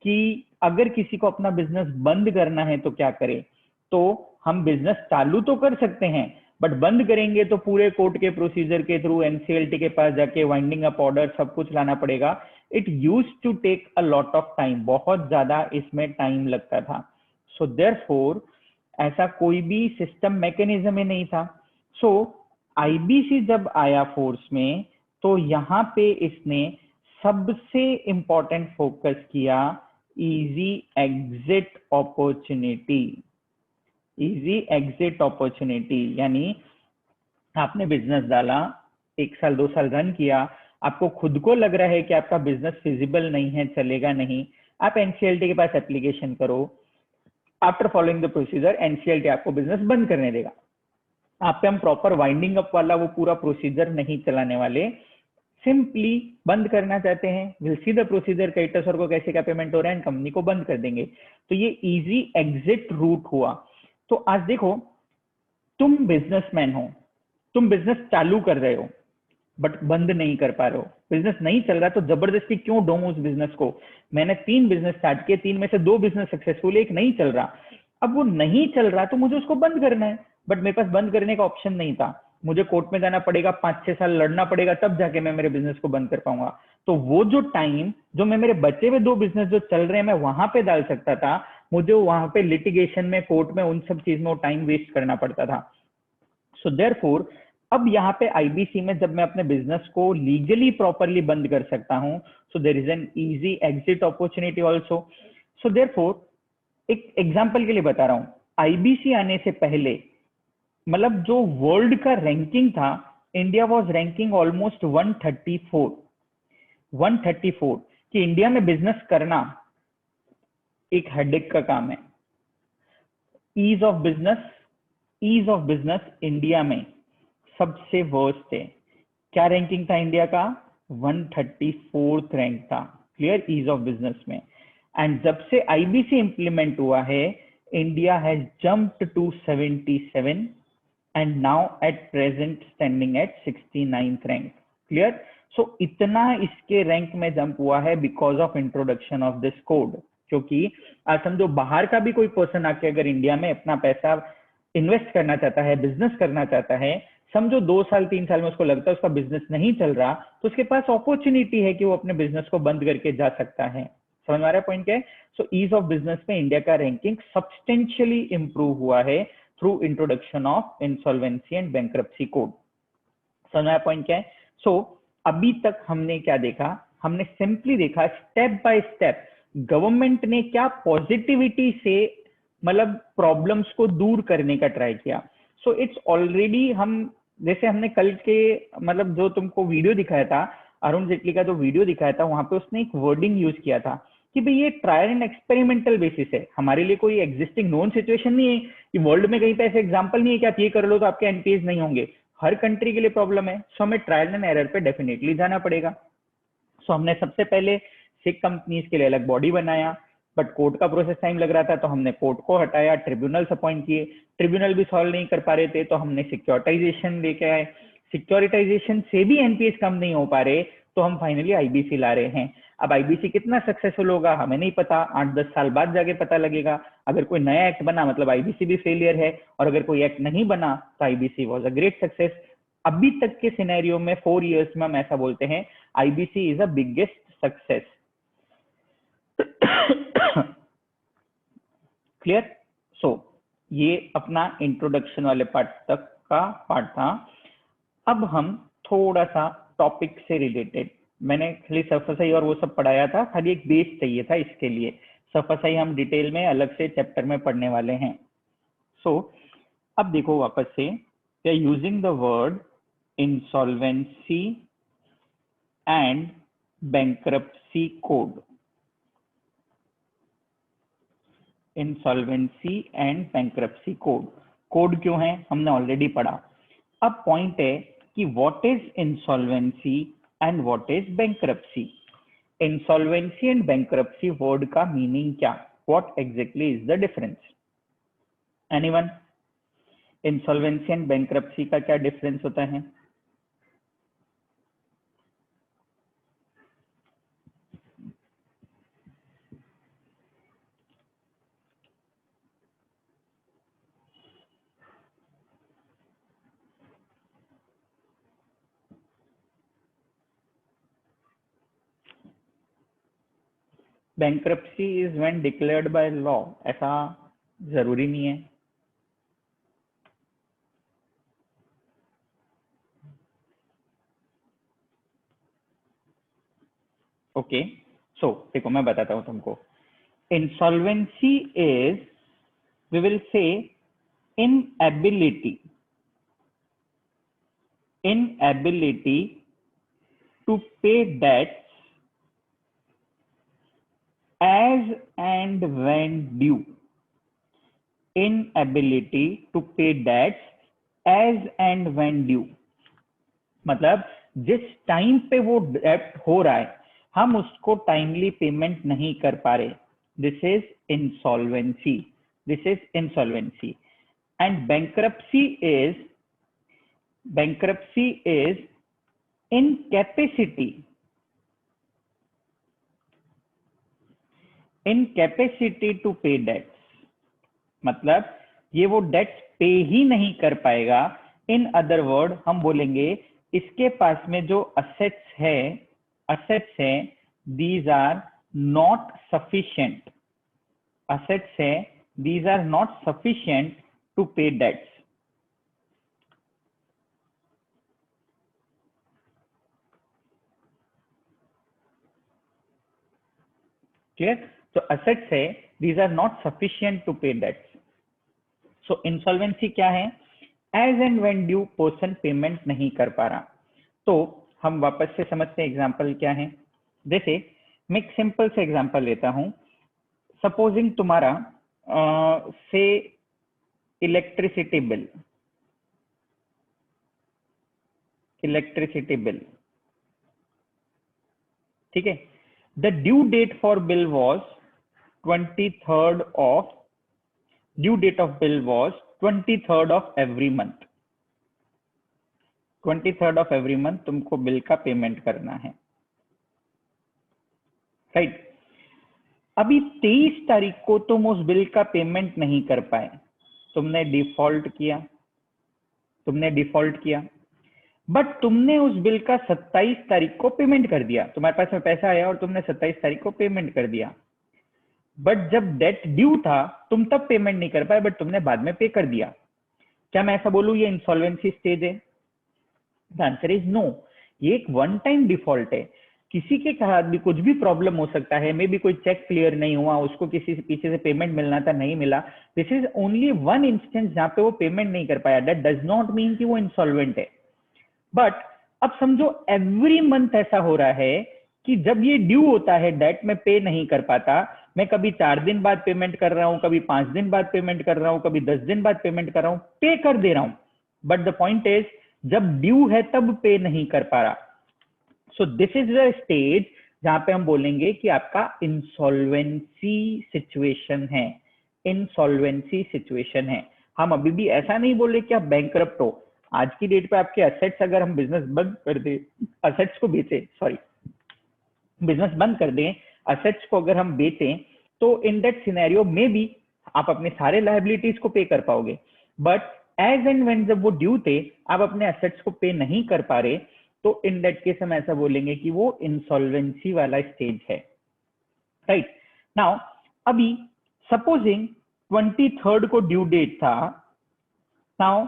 कि अगर किसी को अपना बिजनेस बंद करना है तो क्या करे। तो हम बिजनेस चालू तो कर सकते हैं, बट बंद करेंगे तो पूरे कोर्ट के प्रोसीजर के थ्रू एनसीएलटी के पास जाके वाइंडिंग अप ऑर्डर सब कुछ लाना पड़ेगा। It used to take a lot of time, बहुत ज्यादा इसमें टाइम लगता था। सो देयरफॉर ऐसा कोई भी सिस्टम मैकेनिज्म में नहीं था। सो आईबीसी जब आया फोर्स में तो यहाँ पे इसने सबसे इंपॉर्टेंट फोकस किया इजी एग्जिट अपॉर्चुनिटी, यानी आपने बिजनेस डाला, 1 साल 2 साल रन किया, आपको खुद को लग रहा है कि आपका बिजनेस फिजिबल नहीं है, चलेगा नहीं, आप एनसीएलटी के पास एप्लीकेशन करो, after following the procedure NCLT आपको बिजनेस बंद करने देगा। आप पे हम प्रॉपर वाइंडिंग अप वाला वो पूरा प्रोसीजर नहीं चलाने वाले, सिंपली बंद करना चाहते हैं, will see the procedure, creditors को कैसे क्या पेमेंट हो रहा है, कंपनी को बंद कर देंगे। तो ये इजी एग्जिट रूट हुआ। तो आज देखो, तुम बिजनेसमैन हो, तुम बिजनेस चालू कर रहे हो बट बंद नहीं कर पा रहे हो, बिजनेस नहीं चल रहा, तो जबरदस्ती क्यों डोम उस बिजनेस को। मैंने 3 बिजनेस स्टार्ट किए, 3 में से 2 बिजनेस सक्सेसफुल, एक नहीं चल रहा। अब वो नहीं चल रहा तो मुझे उसको बंद करना है, बट मेरे पास बंद करने का ऑप्शन नहीं था, मुझे कोर्ट में जाना पड़ेगा, 5-6 साल लड़ना पड़ेगा, तब जाके मैं मेरे बिजनेस को बंद कर पाऊंगा। तो वो जो टाइम जो मैं मेरे बचे हुए 2 बिजनेस जो चल रहे हैं मैं वहां पे डाल सकता था, मुझे वहां पे लिटिगेशन में, कोर्ट में, उन सब चीज में टाइम वेस्ट करना पड़ता था। सो देयरफॉर अब यहाँ पे आईबीसी में जब मैं अपने बिजनेस को लीगली प्रॉपरली बंद कर सकता हूँ, so there is an easy exit opportunity also. So therefore एक एग्जांपल के लिए बता रहा हूँ, आईबीसी आने से पहले मतलब जो वर्ल्ड का रैंकिंग था, इंडिया वाज रैंकिंग ऑलमोस्ट 134 कि इंडिया में बिजनेस करना एक हेडेक का काम है। ईज ऑफ बिजनेस इंडिया में सबसे वर्स्ट है। क्या रैंकिंग था इंडिया का? 134th रैंक था, क्लियर, ईज ऑफ बिजनेस में। एंड जब से आईबीसी इंप्लीमेंट हुआ है, India has jumped to 77 and now at present standing at 69th rank, clear. So इतना इसके रैंक में जंप हुआ है because of introduction of this code, क्योंकि आज समझो बाहर का भी कोई पर्सन आके अगर इंडिया में अपना पैसा इन्वेस्ट करना चाहता है, बिजनेस करना चाहता है, समझो 2 साल 3 साल में उसको लगता है उसका बिजनेस नहीं चल रहा, तो उसके पास अपॉर्चुनिटी है कि वो अपने बिजनेस को बंद करके जा सकता है। समझ में आ रहा है पॉइंट क्या है? सो ईज ऑफ बिजनेस में इंडिया का रैंकिंग सब्सटेंशियली इंप्रूव हुआ है through introduction of insolvency and bankruptcy code. समझ में आया पॉइंट क्या है? सो अभी तक हमने क्या देखा? हमने सिंपली देखा स्टेप बाय स्टेप गवर्नमेंट ने क्या पॉजिटिविटी से मतलब प्रॉब्लम्स को दूर करने का ट्राई किया। सो इट्स ऑलरेडी हम जैसे हमने कल के मतलब जो तुमको वीडियो दिखाया था, अरुण जेटली का जो वीडियो दिखाया था, वहां पे उसने एक वर्डिंग यूज किया था कि भाई ये ट्रायल एंड एक्सपेरिमेंटल बेसिस है, हमारे लिए कोई एग्जिस्टिंग नोन सिचुएशन नहीं है कि वर्ल्ड में कहीं पे ऐसे एग्जांपल नहीं है कि आप ये कर लो तो आपके एनपीएस नहीं होंगे। हर कंट्री के लिए प्रॉब्लम है, सो हमें ट्रायल एंड एरर पे डेफिनेटली जाना पड़ेगा। सो हमने सबसे पहले सिक कंपनीज के लिए अलग बॉडी बनाया, बट कोर्ट का प्रोसेस टाइम लग रहा था तो हमने कोर्ट को हटाया, ट्रिब्यूनल अपॉइंट किए, ट्रिब्यूनल भी सॉल्व नहीं कर पा रहे थे तो हमने सिक्योरिटाइजेशन लेके आए, सिक्योरिटाइजेशन से भी एनपीएस कम नहीं हो पा रहे तो हम फाइनली आईबीसी ला रहे हैं। अब आईबीसी कितना सक्सेसफुल होगा हमें नहीं पता, 8-10 साल बाद जाके पता लगेगा। अगर कोई नया एक्ट बना मतलब आईबीसी भी फेलियर है, और अगर कोई एक्ट नहीं बना तो IBC was a great success. अभी तक के सिनेरियो में 4 इयर्स में हम ऐसा बोलते हैं IBC is a biggest success. Clear? So ये अपना इंट्रोडक्शन वाले पार्ट तक का पार्ट था। अब हम थोड़ा सा टॉपिक से रिलेटेड, मैंने खाली सरफेसाई और वो सब पढ़ाया था, खाली एक बेस चाहिए था इसके लिए। सरफेसाई हम डिटेल में अलग से चैप्टर में पढ़ने वाले हैं। सो अब देखो वापस से, we are using the word insolvency and bankruptcy code. Insolvency and bankruptcy code, code क्यों है हमने ऑलरेडी पढ़ा। अब पॉइंट है कि what is insolvency and what is bankruptcy. Insolvency and bankruptcy word का मीनिंग क्या, what exactly is the difference? Anyone? Insolvency and bankruptcy का क्या डिफरेंस होता है? Bankruptcy is when declared by law, ऐसा जरूरी नहीं है। ओके, सो देखो मैं बताता हूं तुमको। Insolvency is, we will say, inability to pay debts as and when due. Inability to pay debts as and when due मतलब जिस टाइम पे वो डेप्ट हो रहा है हम उसको टाइमली पेमेंट नहीं कर पा रहे, this is insolvency. This is insolvency. And bankruptcy is incapacity to pay debts, मतलब ये वो डेट्स पे ही नहीं कर पाएगा। इन अदर वर्ड हम बोलेंगे इसके पास में जो असेट्स है these are not sufficient, assets है these are not sufficient to pay debts. Clear? तो असेट्स है these are not sufficient to pay debts. So insolvency क्या है? As and when due person payment नहीं कर पा रहा। तो हम वापस से समझते हैं एग्जांपल क्या है। जैसे मैं एक सिंपल से एग्जांपल लेता हूं, सपोजिंग तुम्हारा से इलेक्ट्रिसिटी बिल, ठीक है। The due date for bill was 23rd of, due date of bill was 23rd of every month. 23rd of every month तुमको बिल का पेमेंट करना है, राइट? अभी 23 तारीख को तुम उस बिल का पेमेंट नहीं कर पाए, तुमने डिफॉल्ट किया, बट तुमने उस बिल का 27 तारीख को पेमेंट कर दिया, तुम्हारे पास में पैसा आया और तुमने 27 तारीख को पेमेंट कर दिया। बट जब डेट ड्यू था तुम तब पेमेंट नहीं कर पाए, बट तुमने बाद में पे कर दिया। क्या मैं ऐसा बोलूं ये इंसॉल्वेंसी स्टेज है? The answer is no. ये एक वन टाइम डिफॉल्ट है। किसी के साथ भी कुछ भी प्रॉब्लम हो सकता है, मे बी कोई चेक क्लियर नहीं हुआ, उसको किसी से पीछे से पेमेंट मिलना था, नहीं मिला। This is only one instance जहां पे वो पेमेंट नहीं कर पाया। दैट डज नॉट मीन कि वो इंसॉल्वेंट है। बट अब समझो एवरी मंथ ऐसा हो रहा है कि जब ये ड्यू होता है डेट में पे नहीं कर पाता, मैं कभी 4 दिन बाद पेमेंट कर रहा हूं, कभी 5 दिन बाद पेमेंट कर रहा हूं, कभी 10 दिन बाद पेमेंट कर रहा हूं, पे कर दे रहा हूं, बट द पॉइंट इज जब ड्यू है तब पे नहीं कर पा रहा। सो दिस इज द स्टेज जहां पे हम बोलेंगे कि आपका इंसॉल्वेंसी सिचुएशन है। इंसॉल्वेंसी सिचुएशन है। हम अभी भी ऐसा नहीं बोले कि आप बैंकरप्ट हो। आज की डेट पे आपके असेट्स अगर हम बिजनेस बंद कर दे, असेट्स को बेचे, सॉरी, बिजनेस बंद कर दें, असेट्स को अगर हम बेचें, तो इन दैट सिनेरियो में भी आप अपने सारे लाइबिलिटीज को पे कर पाओगे। बट एज एंड व्हेन जब वो ड्यू थे, आप अपने असेट्स को पे नहीं कर पा रहे, तो इन दैट केस हम ऐसा बोलेंगे कि वो इंसॉल्वेंसी वाला स्टेज है। राइट नाउ, अभी सपोजिंग 23rd को ड्यू डेट था। नाउ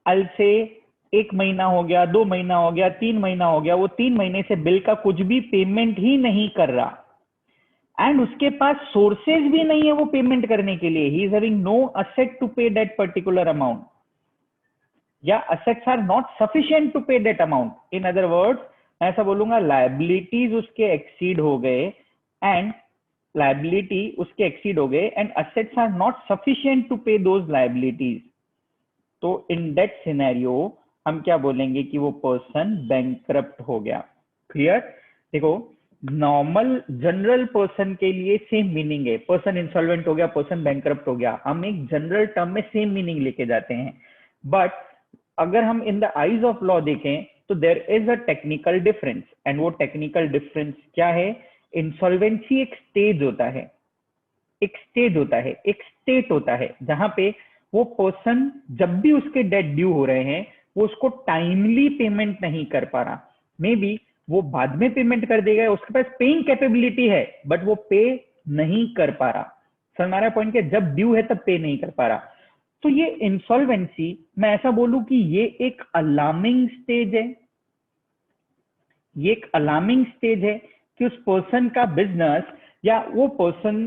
अल से 1 महीना हो गया, 2 महीना हो गया, 3 महीना हो गया, वो 3 महीने से बिल का कुछ भी पेमेंट ही नहीं कर रहा, एंड उसके पास सोर्सेज भी नहीं है वो पेमेंट करने के लिए। He is having no asset to pay that particular amount, या assets are not sufficient to pay that amount. In other words मैं ऐसा बोलूंगा, लायबिलिटीज उसके एक्सीड हो गए, and assets are not sufficient to pay those liabilities. तो in that scenario हम क्या बोलेंगे कि वो पर्सन बैंकरप्ट हो गया। क्लियर? देखो, नॉर्मल जनरल पर्सन के लिए सेम मीनिंग है। पर्सन इंसॉल्वेंट हो गया, पर्सन बैंकरप्ट हो गया, हम एक जनरल टर्म में सेम मीनिंग लेके जाते हैं। बट अगर हम in the eyes of law देखें तो there is a technical difference, and वो टेक्निकल डिफरेंस क्या है? इंसॉल्वेंसी एक स्टेज होता है, एक स्टेट होता है जहां पे वो पर्सन जब भी उसके डेट ड्यू हो रहे हैं, वो उसको टाइमली पेमेंट नहीं कर पा रहा। मे बी वो बाद में पेमेंट कर देगा, उसके पास पेइंग कैपेबिलिटी है, बट वो पे नहीं कर पा रहा। समझ में आ रहा है पॉइंट? क्या जब ड्यू है तब पे नहीं कर पा रहा। तो ये इंसॉल्वेंसी, मैं ऐसा बोलूं कि ये एक अलार्मिंग स्टेज है। ये एक अलार्मिंग स्टेज है कि उस पर्सन का बिजनेस या वो पर्सन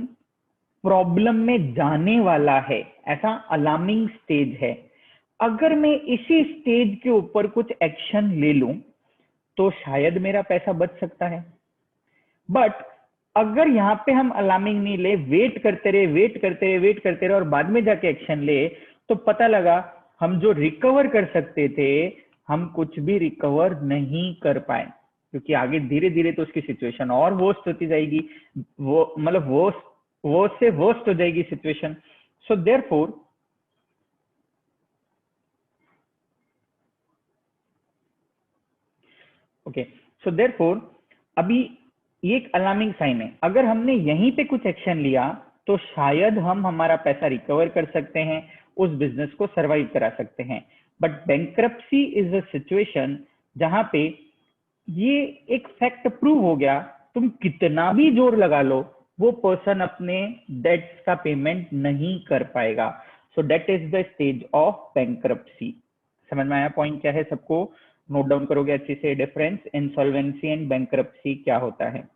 प्रॉब्लम में जाने वाला है, ऐसा अलार्मिंग स्टेज है। अगर मैं इसी स्टेज के ऊपर कुछ एक्शन ले लूं तो शायद मेरा पैसा बच सकता है। बट अगर यहाँ पे हम अलार्मिंग नहीं ले, वेट करते रहे और बाद में जाके एक्शन ले, तो पता लगा हम जो रिकवर कर सकते थे, हम कुछ भी रिकवर नहीं कर पाए, क्योंकि आगे धीरे धीरे तो उसकी सिचुएशन और वर्स्ट होती जाएगी। वो मतलब वर्स्ट से वर्स्ट हो जाएगी situation. So therefore okay, so therefore अभी ये एक अलार्मिंग साइन है। अगर हमने यहीं पे कुछ एक्शन लिया तो शायद हम हमारा पैसा रिकवर कर सकते हैं, उस बिजनेस को सरवाइव करा सकते हैं। But bankruptcy is a situation जहां पे ये एक फैक्ट प्रूव हो गया, तुम कितना भी जोर लगा लो, वो पर्सन अपने डेट्स का पेमेंट नहीं कर पाएगा। सो that is the stage of bankruptcy. समझ में आया पॉइंट क्या है सबको? नोट डाउन करोगे अच्छे से, डिफरेंस इंसॉल्वेंसी एंड बैंक्रप्सी क्या होता है?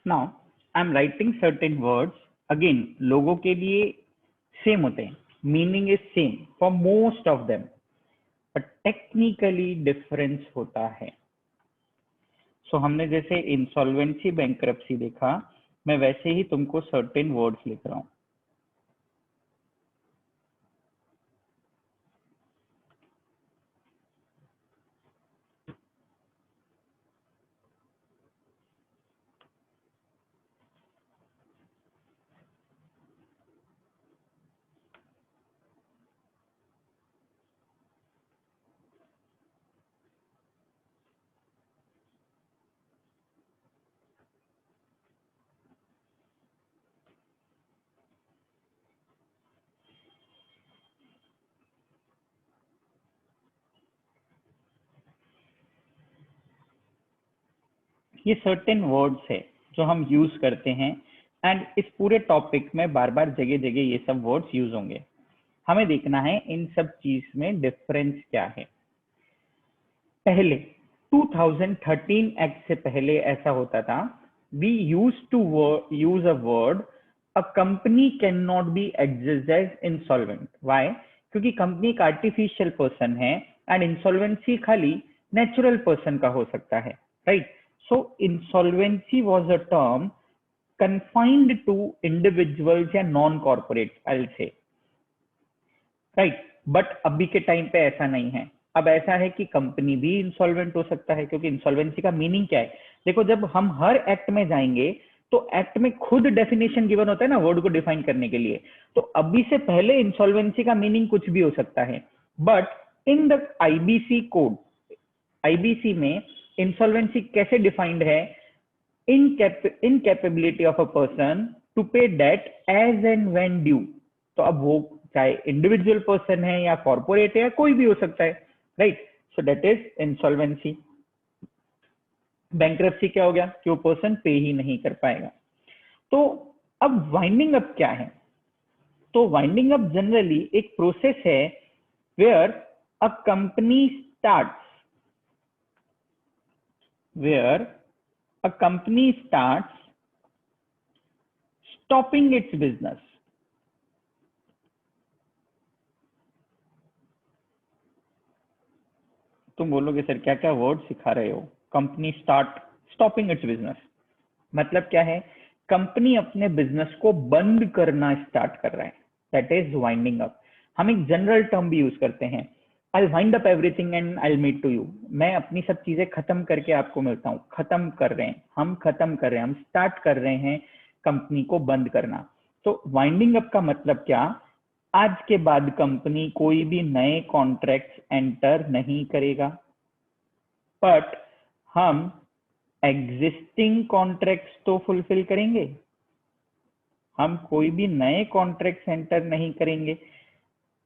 Now I am writing certain words, again लोगों के लिए सेम होते हैं, meaning is same for most of them, but technically difference होता है। सो हमने जैसे इंसॉल्वेंसी बैंक्रप्सी देखा, मैं वैसे ही तुमको सर्टेन वर्ड्स लिख रहा हूं। ये सर्टेन वर्ड्स है जो हम यूज करते हैं, एंड इस पूरे टॉपिक में बार बार जगह जगह ये सब वर्ड्स यूज होंगे। हमें देखना है इन सब चीज में डिफरेंस क्या है। पहले 2013 एक्ट से पहले ऐसा होता था, we use to use a word, a company can not be exist as insolvent. Why? क्योंकि कंपनी एक आर्टिफिशियल पर्सन है एंड इंसॉल्वेंसी खाली नेचुरल पर्सन का हो सकता है, right? So insolvency was a term confined to individuals या non corporate, I say, right? But अभी के टाइम पे ऐसा नहीं है। अब ऐसा है कि कंपनी भी इंसॉल्वेंट हो सकता है, क्योंकि इंसॉल्वेंसी का मीनिंग क्या है? देखो, जब हम हर एक्ट में जाएंगे तो एक्ट में खुद डेफिनेशन गिवन होता है ना वर्ड को डिफाइन करने के लिए। तो अभी से पहले इंसॉल्वेंसी का मीनिंग कुछ भी हो सकता है, but in the IBC code, IBC में इंसॉल्वेंसी कैसे डिफाइंड है? Incapability of a person to pay debt as and when due. तो अब वो चाहे इंडिविजुअल पर्सन है या कॉर्पोरेट है या कोई भी हो सकता है, right? So that is insolvency. Bankruptcy क्या हो गया? कि वो पर्सन पे ही नहीं कर पाएगा। तो अब वाइंडिंग अप क्या है? तो वाइंडिंग अप जनरली एक प्रोसेस है where a company starts, where a company starts stopping its business. तुम बोलोगे सर क्या क्या वर्ड सिखा रहे हो? Company start stopping it's business मतलब क्या है? कंपनी अपने बिजनेस को बंद करना स्टार्ट कर रहा है, दैट इज वाइंडिंग अप। हम एक जनरल टर्म भी यूज करते हैं, I wind up everything and I meet to you. मैं अपनी सब चीजें खत्म करके आपको मिलता हूँ। खत्म कर रहे हैं, हम खत्म कर रहे हैं, हम स्टार्ट कर रहे हैं कंपनी को बंद करना। तो वाइंडिंग अप का मतलब क्या? आज के बाद कंपनी कोई भी नए कॉन्ट्रैक्ट एंटर नहीं करेगा, बट हम एग्जिस्टिंग कॉन्ट्रैक्ट्स तो फुलफिल करेंगे। हम कोई भी नए कॉन्ट्रैक्ट एंटर नहीं करेंगे,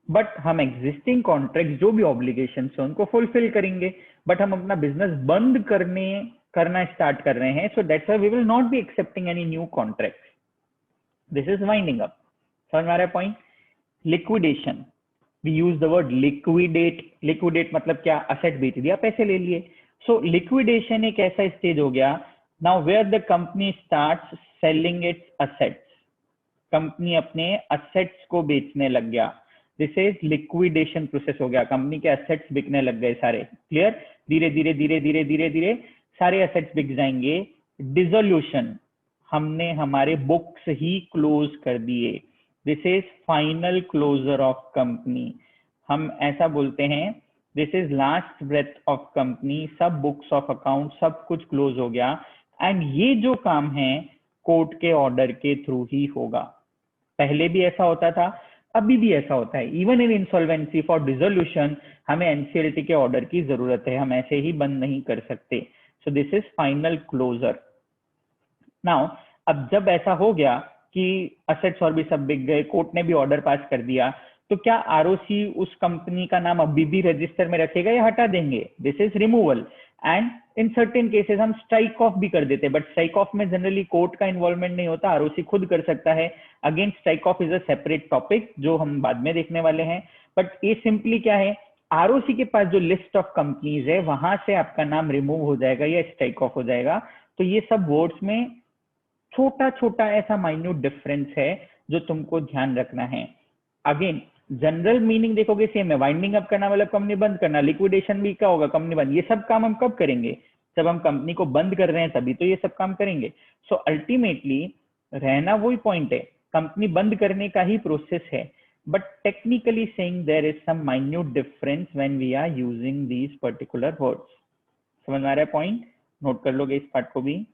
बट हम एग्जिस्टिंग कॉन्ट्रैक्ट जो भी ऑब्लिगेशन है उनको फुलफिल करेंगे। बट हम अपना बिजनेस बंद करना स्टार्ट कर रहे हैं, so that's why we will not be accepting any new contract. This is winding up. समझ में आ रहा है point? Liquidation, we use the word liquidate. Liquidate मतलब क्या? असेट बेच दिया, पैसे ले लिए। सो लिक्विडेशन एक ऐसा स्टेज हो गया now where the company starts selling its assets. Company अपने असेट्स को बेचने लग गया, दिस इज लिक्विडेशन प्रोसेस हो गया। कंपनी के असेट्स बिकने लग गए सारे। क्लियर? धीरे धीरे धीरे धीरे धीरे धीरे सारे असेट्स बिक जाएंगे। डिसोल्यूशन, हमने हमारे बुक्स ही क्लोज कर दिए, this is final closure of company. हम ऐसा बोलते हैं, this is last breath of company. सब बुक्स ऑफ अकाउंट सब कुछ क्लोज हो गया, एंड ये जो काम है कोर्ट के ऑर्डर के थ्रू ही होगा। पहले भी ऐसा होता था, अभी भी ऐसा होता है। Even in insolvency for dissolution हमें एनसीएलटी के ऑर्डर की जरूरत है, हम ऐसे ही बंद नहीं कर सकते। So this is final closure. Now अब जब ऐसा हो गया कि असेट्स और भी सब बिक गए, कोर्ट ने भी ऑर्डर पास कर दिया, तो क्या आरओसी उस कंपनी का नाम अभी भी रजिस्टर में रखेगा या हटा देंगे? This is removal. And in certain cases हम स्ट्राइक ऑफ भी कर देते, बट स्ट्राइक ऑफ में जनरली कोर्ट का इन्वॉल्वमेंट नहीं होता, आरओसी खुद कर सकता है। Again strike off is a separate topic जो हम बाद में देखने वाले हैं। बट ये सिंपली क्या है, आरओसी के पास जो लिस्ट ऑफ कंपनीज है वहां से आपका नाम रिमूव हो जाएगा या स्ट्राइक ऑफ हो जाएगा। तो ये सब वर्ड्स में छोटा छोटा ऐसा माइन्यूट डिफरेंस है जो तुमको ध्यान रखना है। अगेन जनरल मीनिंग देखोगे सेम है, वाइंडिंग अप करना मतलब कंपनी बंद करना, लिक्विडेशन भी क्या होगा, कंपनी बंद। ये सब काम हम कब करेंगे, जब हम कंपनी को बंद कर रहे हैं तभी तो ये सब काम करेंगे। सो अल्टीमेटली रहना वही पॉइंट है, कंपनी बंद करने का ही प्रोसेस है, but technically saying there is some minute difference when we are using these particular words. समझ में आ रहा है पॉइंट, नोट कर लोगे इस पार्ट को भी।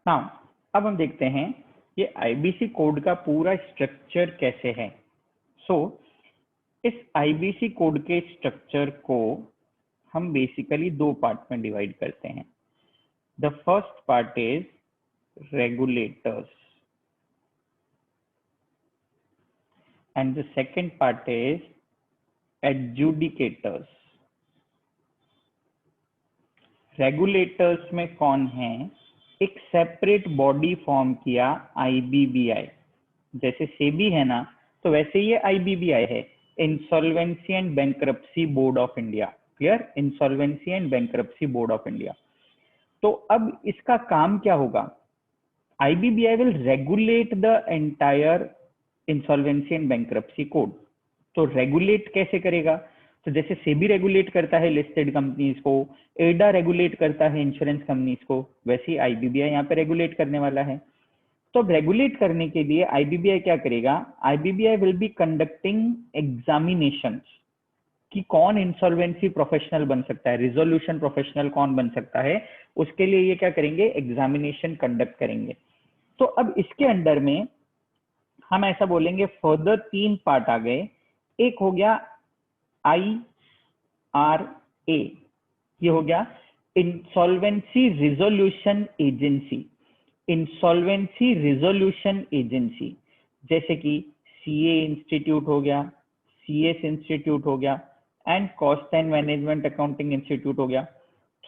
हाँ, अब हम देखते हैं ये आईबीसी कोड का पूरा स्ट्रक्चर कैसे है। सो इस आईबीसी कोड के स्ट्रक्चर को हम बेसिकली दो पार्ट में डिवाइड करते हैं। The first part is regulators and the second part is adjudicators. Regulators में कौन है, एक सेपरेट बॉडी फॉर्म किया आईबीबीआई, जैसे सेबी है ना तो वैसे ये आईबीबीआई है, insolvency and bankruptcy board of India. Clear, insolvency and bankruptcy board of India. तो अब इसका काम क्या होगा, IBBI will regulate the entire insolvency and bankruptcy code. तो रेगुलेट कैसे करेगा, तो जैसे सेबी रेगुलेट करता है लिस्टेड कंपनीज को, एडा रेगुलेट करता है इंश्योरेंस कंपनीज को, वैसे ही आईबीबीआई यहाँ पे रेगुलेट करने वाला है। तो अब रेगुलेट करने के लिए आईबीबीआई क्या करेगा, IBBI will be conducting examinations कि कौन इंसॉल्वेंसी प्रोफेशनल बन सकता है, रिजोल्यूशन प्रोफेशनल कौन बन सकता है, उसके लिए ये क्या करेंगे, एग्जामिनेशन कंडक्ट करेंगे। तो अब इसके अंडर में हम ऐसा बोलेंगे फर्दर तीन पार्ट आ गए। एक हो गया आई आर ए, ये हो गया insolvency resolution agency. Insolvency resolution agency जैसे कि सीए इंस्टीट्यूट हो गया, सीएस इंस्टीट्यूट हो गया and cost and management accounting institute हो गया।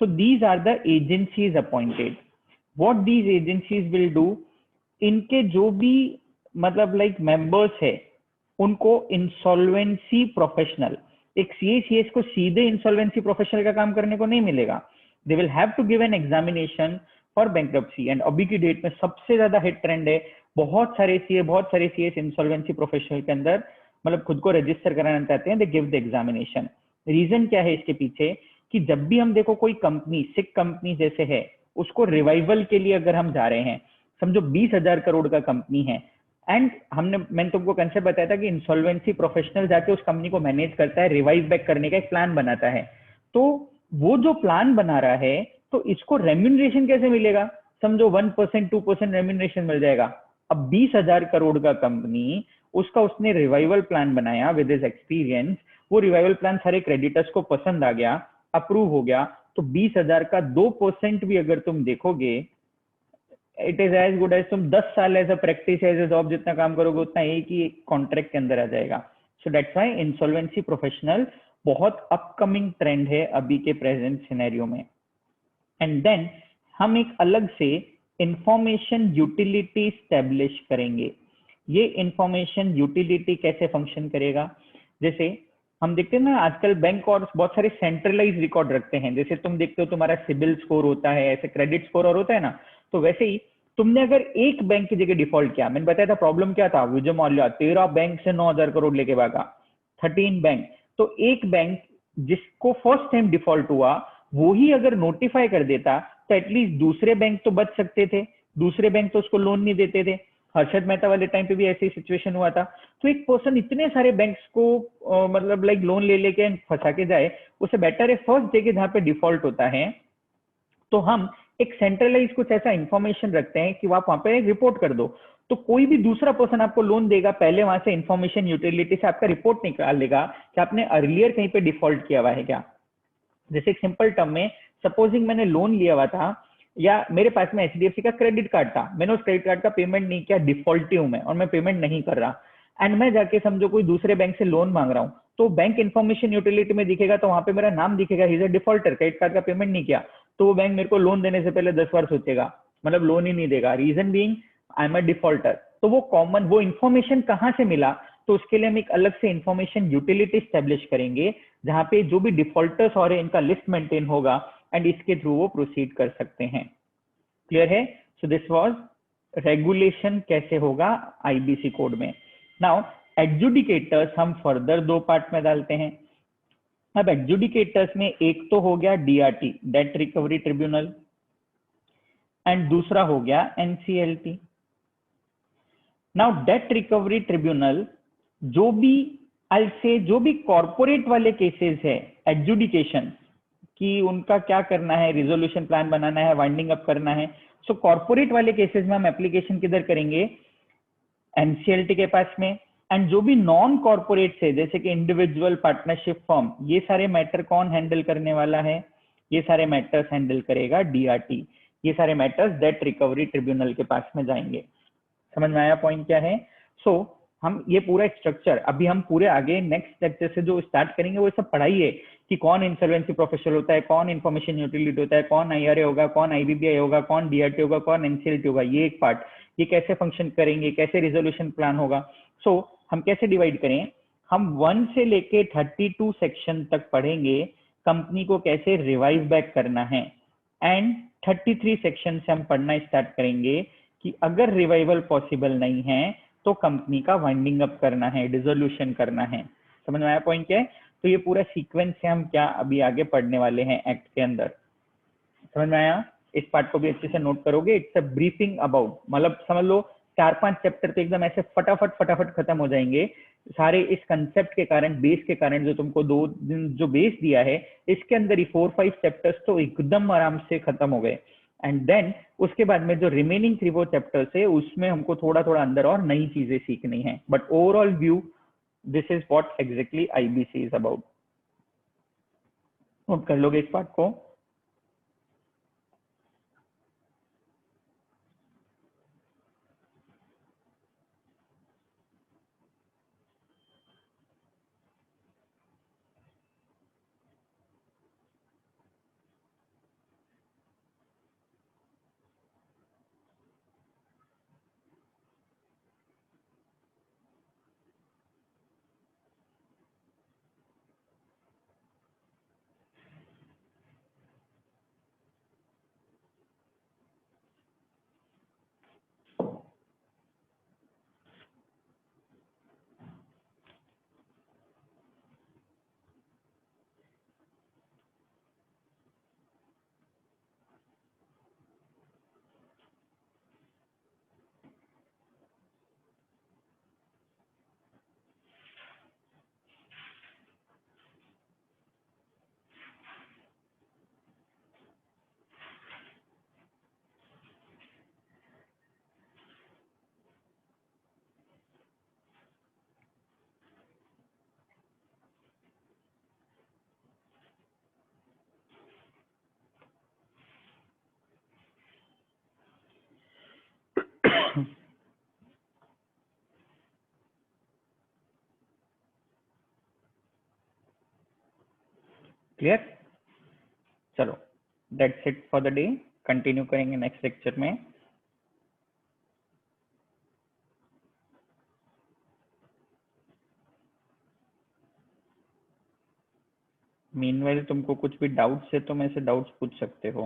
So these are the agencies appointed. What these agencies will do, इनके जो भी मतलब लाइक मेंबर्स है उनको इंसॉल्वेंसी प्रोफेशनल, एक सीएसीएस को सीधे इंसॉल्वेंसी प्रोफेशनल का काम करने को नहीं मिलेगा। They will have to give an examination for bankruptcy. And अभी की डेट में सबसे ज्यादा हिट ट्रेंड है, बहुत सारे सीएस इंसॉल्वेंसी प्रोफेशनल के अंदर मतलब खुद को रजिस्टर कराना चाहते हैं, they give the examination. Reason क्या है इसके पीछे, कि जब भी हम देखो कोई कंपनी सिक कंपनी जैसे है उसको रिवाइवल के लिए अगर हम जा रहे हैं, समझो 20,000 करोड़ का कंपनी है एंड मैंने तुमको कंसेप्ट बताया था कि इंसॉल्वेंसी प्रोफेशनल जाके उस कंपनी को मैनेज करता है, रिवाइव बैक करने का एक प्लान बनाता है। तो वो जो प्लान बना रहा है तो इसको रेम्यूनरेशन कैसे मिलेगा, समझो 1% 2% रेम्यूनरेशन मिल जाएगा। अब 20,000 करोड़ का कंपनी उसका उसने रिवाइवल प्लान बनाया विद हिज एक्सपीरियंस, वो रिवाइवल प्लान सारे क्रेडिटर्स को पसंद आ गया, अप्रूव हो गया, तो 20,000 का 2% भी अगर तुम देखोगे, it is as good as तुम 10 साल as a practice as a job जितना काम करोगे उतना एक ही कॉन्ट्रैक्ट के अंदर आ जाएगा। सो दैट्स व्हाई इंसॉल्वेंसी प्रोफेशनल बहुत अपकमिंग ट्रेंड है अभी के प्रेजेंट सिनेरियो में। एंड देन हम एक अलग से इंफॉर्मेशन यूटिलिटी स्टैब्लिश करेंगे। ये इंफॉर्मेशन यूटिलिटी कैसे फंक्शन करेगा, जैसे हम देखते हैं ना आजकल बैंक और बहुत सारे सेंट्रलाइज रिकॉर्ड रखते हैं, जैसे तुम देखते हो तुम्हारा सिबिल स्कोर होता है, ऐसे क्रेडिट स्कोर और होता है ना, तो वैसे ही तुमने अगर एक बैंक की जगह डिफॉल्ट किया, मैंने बताया था प्रॉब्लम क्या था, विजय माल्या 13 बैंक से 9,000 करोड़ लेके भागा, 13 बैंक, तो एक बैंक जिसको फर्स्ट टाइम डिफॉल्ट हुआ वो ही अगर नोटिफाई कर देता तो एटलीस्ट दूसरे बैंक तो बच सकते थे, दूसरे बैंक तो उसको लोन नहीं देते थे। हर्षद मेहता वाले टाइम पे भी ऐसी सिचुएशन हुआ था। तो एक पर्सन इतने सारे बैंक्स को मतलब लाइक लोन ले लेके फंसा के जाए, उसे बेटर है फर्स्ट जगह जहां पे डिफॉल्ट होता है तो हम एक सेंट्रलाइज कुछ ऐसा इंफॉर्मेशन रखते हैं कि आप वहां पे रिपोर्ट कर दो, तो कोई भी दूसरा पर्सन आपको लोन देगा पहले वहां से इंफॉर्मेशन यूटिलिटी से आपका रिपोर्ट निकाल लेगा कि आपने अर्लियर कहीं पे डिफॉल्ट किया हुआ है क्या। जैसे एक सिंपल टर्म में सपोजिंग मैंने लोन लिया हुआ था या मेरे पास में एचडीएफसी का क्रेडिट कार्ड था, मैंने उस क्रेडिट कार्ड का पेमेंट नहीं किया, डिफॉल्टी हूं मैं और मैं पेमेंट नहीं कर रहा, एंड मैं जाके समझो कोई दूसरे बैंक से लोन मांग रहा हूँ, तो बैंक इन्फॉर्मेशन यूटिलिटी में दिखेगा, तो वहां पे मेरा नाम दिखेगा, he is a defaulter, credit card का पेमेंट नहीं किया, तो वो बैंक मेरे को लोन देने से पहले 10 बार सोचेगा, मतलब लोन ही नहीं देगा, reason being I am a defaulter. तो वो कॉमन वो इन्फॉर्मेशन कहाँ से मिला, तो उसके लिए हम एक अलग से इन्फॉर्मेशन यूटिलिटी स्टेब्लिश करेंगे जहां पे जो भी डिफॉल्टर्स और इनका लिस्ट मेंटेन होगा एंड इसके थ्रू वो प्रोसीड कर सकते हैं। क्लियर है? सो दिस वाज रेगुलेशन कैसे होगा आईबीसी कोड में। नाउ एडजुडिकेटर्स हम फर्दर दो पार्ट में डालते हैं। अब एडजुडिकेटर्स में एक तो हो गया DRT, date recovery tribunal, and दूसरा हो गया NCLT. Now date recovery tribunal जो भी आई से जो भी कॉर्पोरेट वाले केसेस है एडजुडिकेशन कि उनका क्या करना है, रिजोल्यूशन प्लान बनाना है, वाइंडिंग अप करना है, सो कॉर्पोरेट वाले केसेस में हम एप्लीकेशन किधर करेंगे, एनसीएलटी के पास में। एंड जो भी नॉन कॉर्पोरेट है जैसे कि इंडिविजुअल पार्टनरशिप फॉर्म, ये सारे मैटर कौन हैंडल करने वाला है, ये सारे मैटर्स हैंडल करेगा डीआरटी। ये सारे मैटर्स डेट रिकवरी ट्रिब्यूनल के पास में जाएंगे। समझ में आया पॉइंट क्या है? सो हम ये पूरा स्ट्रक्चर अभी हम पूरे आगे नेक्स्ट लेक्चर से जो स्टार्ट करेंगे वो सब पढ़ाई है कि कौन इंसॉल्वेंसी प्रोफेशनल होता है, कौन इन्फॉर्मेशन यूटिलिटी होता है, कौन आईआरए होगा, कौन आईबीबीआई होगा, कौन डीआरटी होगा, कौन एनसीएलटी होगा, ये एक पार्ट, ये कैसे फंक्शन करेंगे, कैसे रिजोल्यूशन प्लान होगा। सो हम कैसे डिवाइड करें, हम 1 से लेके 32 सेक्शन तक पढ़ेंगे कंपनी को कैसे रिवाइव बैक करना है, एंड 33 सेक्शन से हम पढ़ना स्टार्ट करेंगे कि अगर रिवाइवल पॉसिबल नहीं है तो कंपनी का वाइंडिंग अप करना है, डिसोल्यूशन करना है। समझ में आया पॉइंट क्या है? तो ये पूरा सीक्वेंस से हम क्या अभी आगे पढ़ने वाले हैं एक्ट के अंदर। समझ में आया? इस पार्ट को भी अच्छे से नोट करोगे, इट्स अ ब्रीफिंग अबाउट, मतलब समझ लो 4-5 चैप्टर तो एकदम ऐसे फटाफट फटाफट खत्म हो जाएंगे सारे इस कंसेप्ट के कारण, बेस के कारण, जो तुमको 2 दिन जो बेस दिया है इसके अंदर ही 4-5 चैप्टर्स तो एकदम आराम से खत्म हो गए। एंड देन उसके बाद में जो रिमेनिंग 3-4 चैप्टर्स है उसमें हमको थोड़ा थोड़ा अंदर और नई चीजें सीखनी है, but overall view this is what exactly IBC is about. Note कर लोगे इस पार्ट को? क्लियर? चलो, that's it for the day. Continue करेंगे नेक्स्ट लेक्चर में। मीनवाइल तुमको कुछ भी डाउट्स है तो मेरे से डाउट्स पूछ सकते हो।